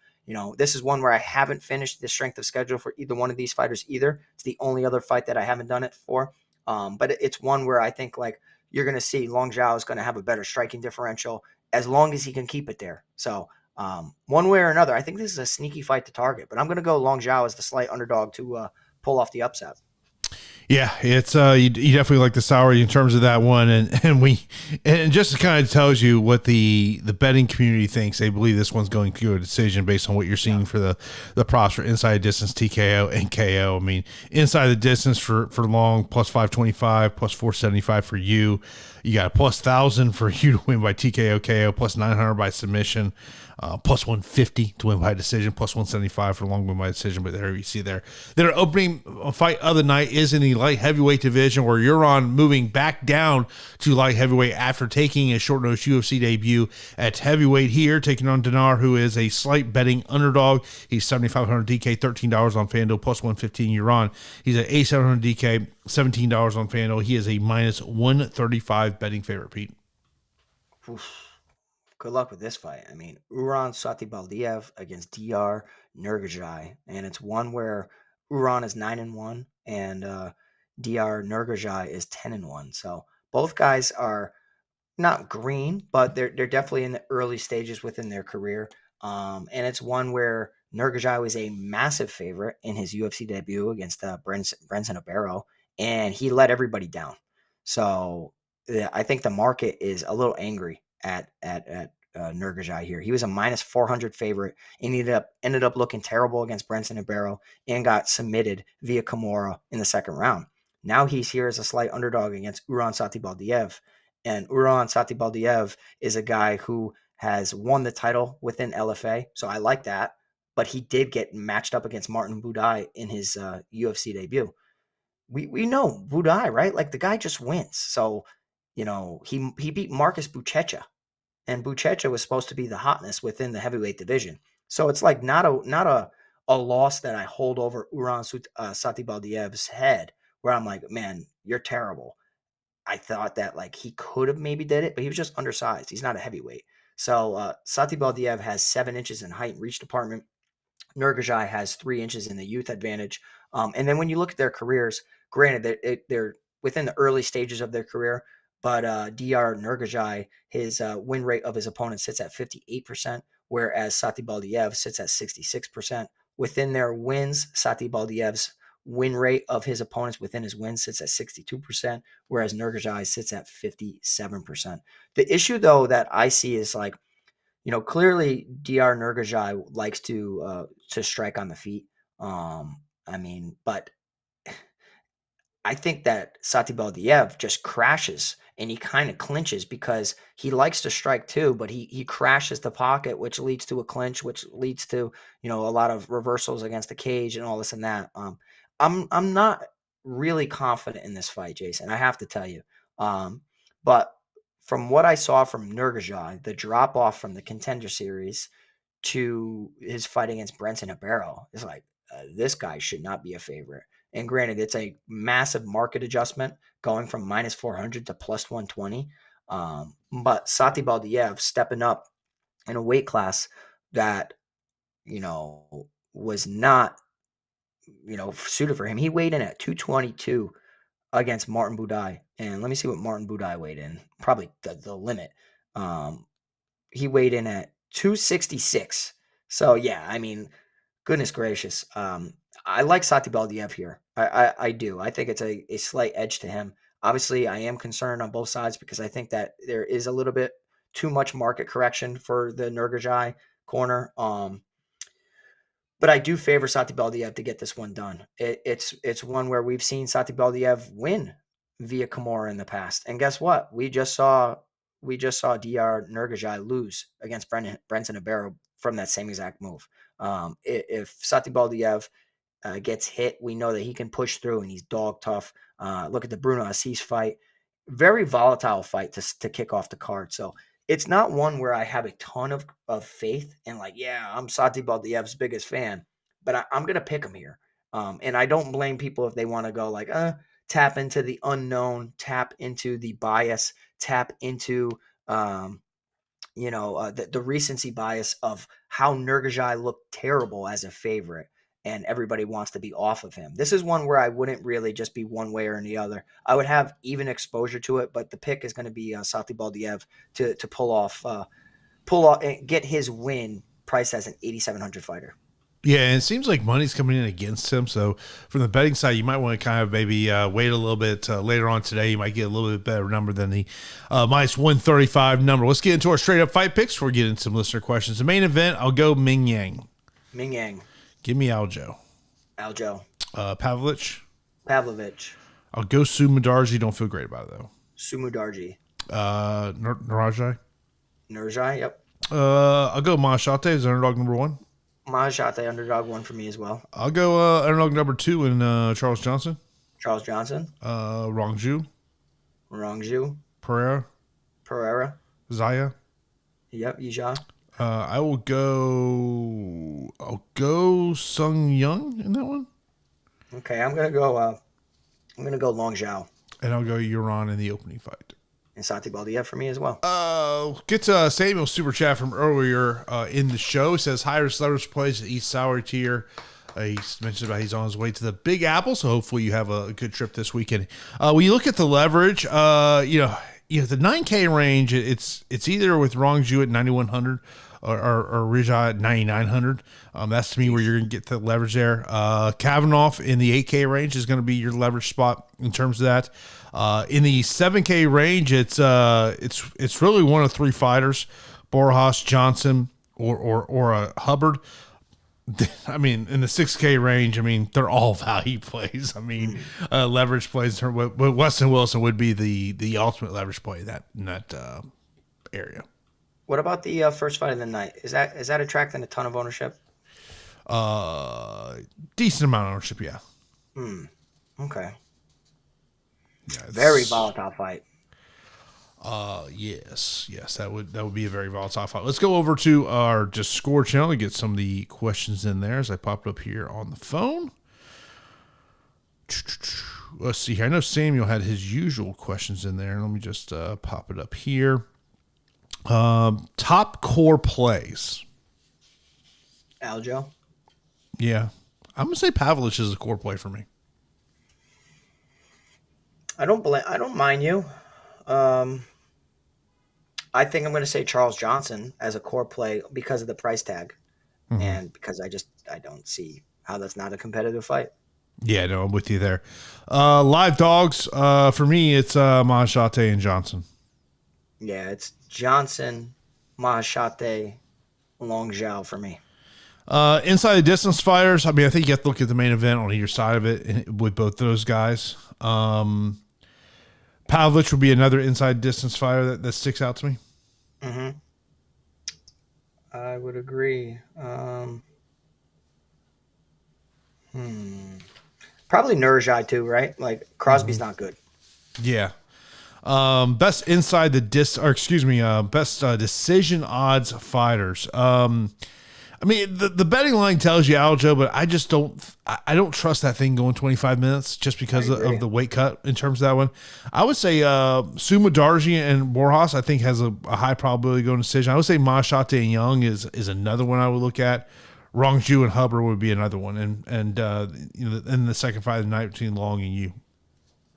this is one where I haven't finished the strength of schedule for either one of these fighters either. It's the only other fight that I haven't done it for. But it's one where I think like you're going to see Rongzhu is going to have a better striking differential as long as he can keep it there. So one way or another, I think this is a sneaky fight to target, but I'm going to go Rongzhu as the slight underdog to pull off the upset. Yeah, it's you definitely like the salary in terms of that one, and just kind of tells you what the betting community thinks. They believe this one's going to go a decision based on what you're seeing for the props for inside distance TKO and KO. I mean, inside the distance for Long plus 525, plus 475 for you. You got a plus 1,000 for you to win by TKO KO, plus 900 by submission. Plus 150 to win by decision, plus 175 for long win by decision. But there you see their opening fight of the night is in the light heavyweight division, where Uran moving back down to light heavyweight after taking a short notice UFC debut at heavyweight here, taking on Diyar, who is a slight betting underdog. He's 7,500 DK, $13 on FanDuel, plus 115 Uran. He's at 8,700 DK, $17 on FanDuel. He is a minus 135 betting favorite, Pete. Oof. Good luck with this fight. I mean, Uran Satybaldiev against Diyar Nurgozhay, and it's one where Uran is 9-1 and Diyar Nurgozhay is 10-1. So both guys are not green, but they're definitely in the early stages within their career. And it's one where Nurgozhay was a massive favorite in his UFC debut against Brenson Abero, and he let everybody down. So I think the market is a little angry at Nurgozhay here. He was a minus 400 favorite and ended up looking terrible against Brenton Ibero and got submitted via Kimura in the second round. Now he's here as a slight underdog against Uran Satybaldiev. And Uran Satybaldiev is a guy who has won the title within LFA, so I like that. But he did get matched up against Martin Buday in his UFC debut. We know Buday, right? Like the guy just wins. So, he beat Marcus Buchecha, and Buchecha was supposed to be the hotness within the heavyweight division. So it's like not a loss that I hold over Uran Satybaldiev's head, where I'm like, man, you're terrible. I thought that like he could have maybe did it, but he was just undersized. He's not a heavyweight. So Satybaldiev has 7 inches in height and reach department. Nurgozhay has 3 inches in the youth advantage. And then when you look at their careers, granted they're within the early stages of their career, but Diyar Nurgozhay, his win rate of his opponent sits at 58%, whereas Satybaldiev sits at 66%. Within their wins, Satybaldiev's win rate of his opponents within his wins sits at 62%, whereas Nurgozhay sits at 57%. The issue, though, that I see is like, clearly Diyar Nurgozhay likes to strike on the feet. But I think that Satybaldiev just crashes and he kind of clinches because he likes to strike too, but he crashes the pocket, which leads to a clinch, which leads to, a lot of reversals against the cage and all this and that. I'm not really confident in this fight, Jason, I have to tell you. But from what I saw from Nurgozhay, the drop off from the Contender Series to his fight against Brenton Ibero is like, this guy should not be a favorite. And granted, it's a massive market adjustment going from minus 400 to plus 120. But Satybaldiev stepping up in a weight class that, was not, suited for him. He weighed in at 222 against Martin Buday. And let me see what Martin Buday weighed in. Probably the limit. He weighed in at 266. So, yeah, goodness gracious. I like Satybaldiev here. I do. I think it's a slight edge to him. Obviously, I am concerned on both sides because I think that there is a little bit too much market correction for the Nurgozhay corner. But I do favor Satybaldiev to get this one done. It's one where we've seen Satybaldiev win via Kimura in the past. And guess what? We just saw Diyar Nurgozhay lose against Brenton Ibero from that same exact move. If Satybaldiev gets hit, we know that he can push through and he's dog tough. Look at the Bruno Assis fight. Very volatile fight to kick off the card. So it's not one where I have a ton of faith and like, yeah, I'm Satybaldiev's biggest fan, but I'm going to pick him here. And I don't blame people if they want to go like, tap into the unknown, tap into the bias, tap into, the recency bias of how Nurgozhay looked terrible as a favorite. And everybody wants to be off of him. This is one where I wouldn't really just be one way or the other. I would have even exposure to it, but the pick is going to be Satybaldiev to pull off and get his win priced as an 8,700 fighter. Yeah, and it seems like money's coming in against him. So from the betting side, you might want to kind of maybe wait a little bit later on today. You might get a little bit better number than the minus 135 number. Let's get into our straight up fight picks before we get into some listener questions. The main event, I'll go Mingyang. Give me Aljo. Pavlovich. I'll go Sumudaerji. Don't feel great about it, though. Sumudaerji. Nurgozhay. Yep. I'll go Maheshate as underdog number 1. Maheshate, underdog 1 for me as well. I'll go underdog number 2 in Charles Johnson. Rongzhu. Pereira. Zaya. Yep, Yizha. I'll go SuYoung in that one. Okay, I'm gonna go Long Xiao. And I'll go Uran in the opening fight. And Satybaldiev for me as well. Get to Samuel super chat from earlier in the show. He says higher leverage plays at East Sour tier. He mentioned about he's on his way to the Big Apple, so hopefully you have a good trip this weekend. When you look at the leverage, the 9K range, it's either with Rongzhu at 9,100 or Yizha at 9,900. That's to me where you're going to get the leverage there. Kavanagh in the 8K range is going to be your leverage spot in terms of that. In the 7K range, it's really one of 3 fighters. Borjas, Johnson, or a Hubbard. I mean, in the 6K range, I mean, they're all value plays. I mean, leverage plays. But Westin Wilson would be the ultimate leverage play in that area. What about the first fight of the night? Is that attracting a ton of ownership? Decent amount of ownership, yeah. Okay. Yeah, very volatile fight. Yes, that would be a very volatile fight. Let's go over to our just score channel and get some of the questions in there as I popped up here on the phone. Let's see here. I know Samuel had his usual questions in there. Let me just pop it up here. Top core plays. Aljo. Yeah, I'm gonna say Pavlovich is a core play for me. I don't mind you. I think I'm going to say Charles Johnson as a core play because of the price tag, and because I don't see how that's not a competitive fight. Yeah, no, I'm with you there. Live dogs. For me, it's Maheshate and Johnson. Yeah, it's Johnson, Maheshate, Rongzhu for me. Inside the distance fighters, I mean, I think you have to look at the main event on either side of it with both those guys. Pavlovich would be another inside distance fighter that sticks out to me. I would agree. Probably Nurgozhay too, right? Like Crosby's not good. Yeah. Best inside the best decision odds fighters. I mean, the betting line tells you Aljo, but I just don't trust that thing going 25 minutes just because of the weight cut in terms of that one. I would say Sumudaerji and Borjas, I think, has a high probability of going decision. I would say Maheshate and Young is another one I would look at. Rongzhu and Hubbard would be another one, and in the second fight of the night between Long and you.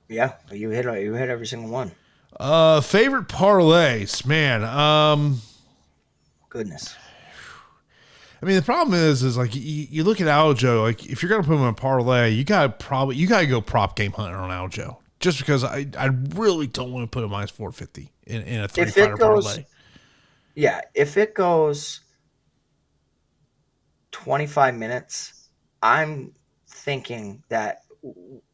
Yeah, you hit every single one. Favorite parlays, man. Goodness. I mean, the problem is like you look at Aljo, like if you're gonna put him in a parlay, you gotta go prop game hunting on Aljo, just because I really don't want to put a minus 450 in a 3-fighter parlay. Yeah, if it goes 25 minutes, I'm thinking that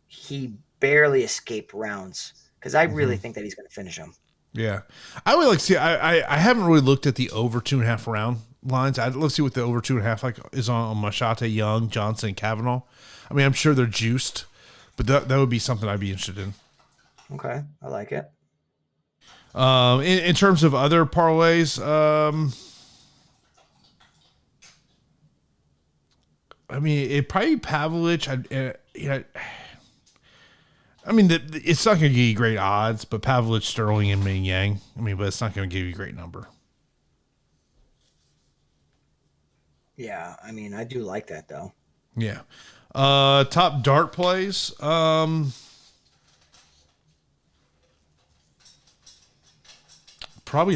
he barely escaped rounds because I really think that he's going to finish him. Yeah, I would like to see. I haven't really looked at the over 2.5 round lines. Let's see what the over 2.5 is on Maheshate, Young, Johnson, and Kavanagh. I mean, I'm sure they're juiced, but that would be something I'd be interested in. Okay, I like it. In terms of other parlays, I mean, it'd probably be Pavlovich. I mean, it's not going to give you great odds, but Pavlovich, Sterling, and Mingyang. I mean, but it's not going to give you a great number. Yeah, I mean, I do like that though. Yeah. Top dart plays. Probably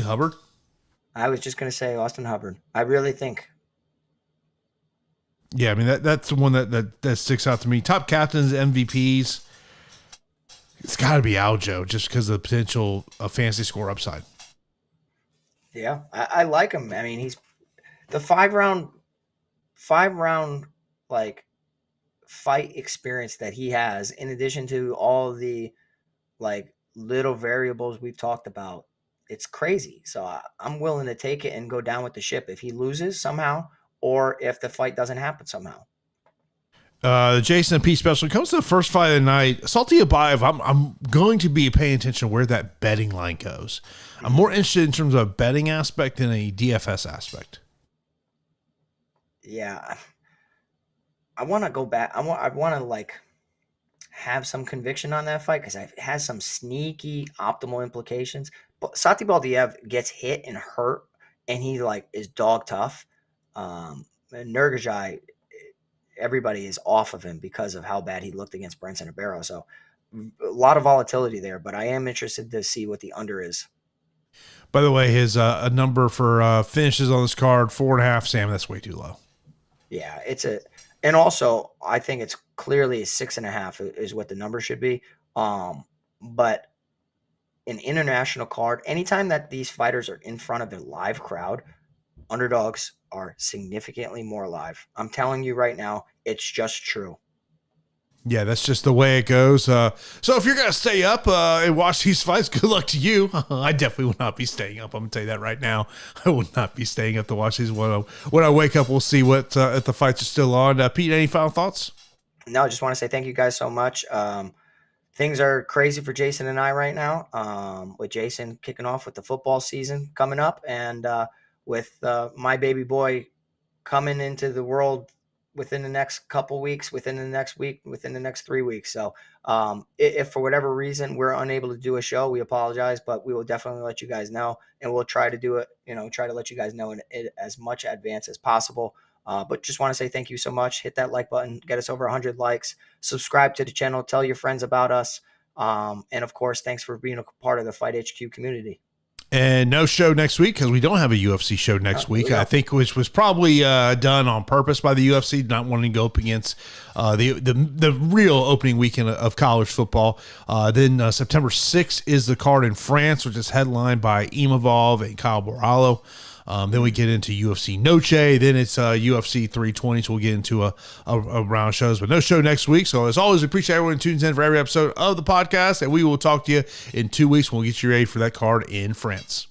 Hubbard. I was just going to say Austin Hubbard. I really think. Yeah, I mean that's the one that sticks out to me. Top captains, MVPs. It's got to be Aljo just because of the potential of fantasy score upside. Yeah, I like him. I mean, he's the five round like fight experience that he has, in addition to all the like little variables we've talked about. It's crazy. So I'm willing to take it and go down with the ship if he loses somehow, or if the fight doesn't happen somehow. The Jason P special comes to the first fight of the night. Satybaldiev, I'm going to be paying attention to where that betting line goes. I'm more interested in terms of a betting aspect than a DFS aspect. Yeah, I want to go back. I want to like have some conviction on that fight because it has some sneaky optimal implications. But Satybaldiev gets hit and hurt, and he like is dog tough. And Nurgozhay, everybody is off of him because of how bad he looked against Brenton Barrow. So a lot of volatility there, but I am interested to see what the under is. By the way, his a number for finishes on this card, 4.5. Sam, that's way too low. Yeah, and also I think it's clearly 6.5 is what the number should be. But an international card, anytime that these fighters are in front of a live crowd, underdogs are significantly more live. I'm telling you right now, it's just true. Yeah, that's just the way it goes. So if you're going to stay up and watch these fights, good luck to you. I definitely will not be staying up. I'm going to tell you that right now. I will not be staying up to watch these. When I wake up, we'll see what if the fights are still on. Pete, any final thoughts? No, I just want to say thank you guys so much. Things are crazy for Jason and I right now, with Jason kicking off with the football season coming up, and with my baby boy coming into the world within the next couple weeks, within the next week, within the next 3 weeks. So if for whatever reason we're unable to do a show, we apologize, but we will definitely let you guys know, and we'll try to do it, try to let you guys know in as much advance as possible. But just want to say thank you so much. Hit that like button, get us over 100 likes, subscribe to the channel, tell your friends about us. And of course, thanks for being a part of the Fight HQ community. And no show next week because we don't have a UFC show next week. I think which was probably done on purpose by the UFC, not wanting to go up against the real opening weekend of college football. Then September 6th is the card in France, which is headlined by Imavov and Kyle Borralho. Then we get into UFC Noche. Then it's UFC 320. So we'll get into a round of shows, but no show next week. So as always, we appreciate everyone who tunes in for every episode of the podcast. And we will talk to you in 2 weeks when we'll get you ready for that card in France.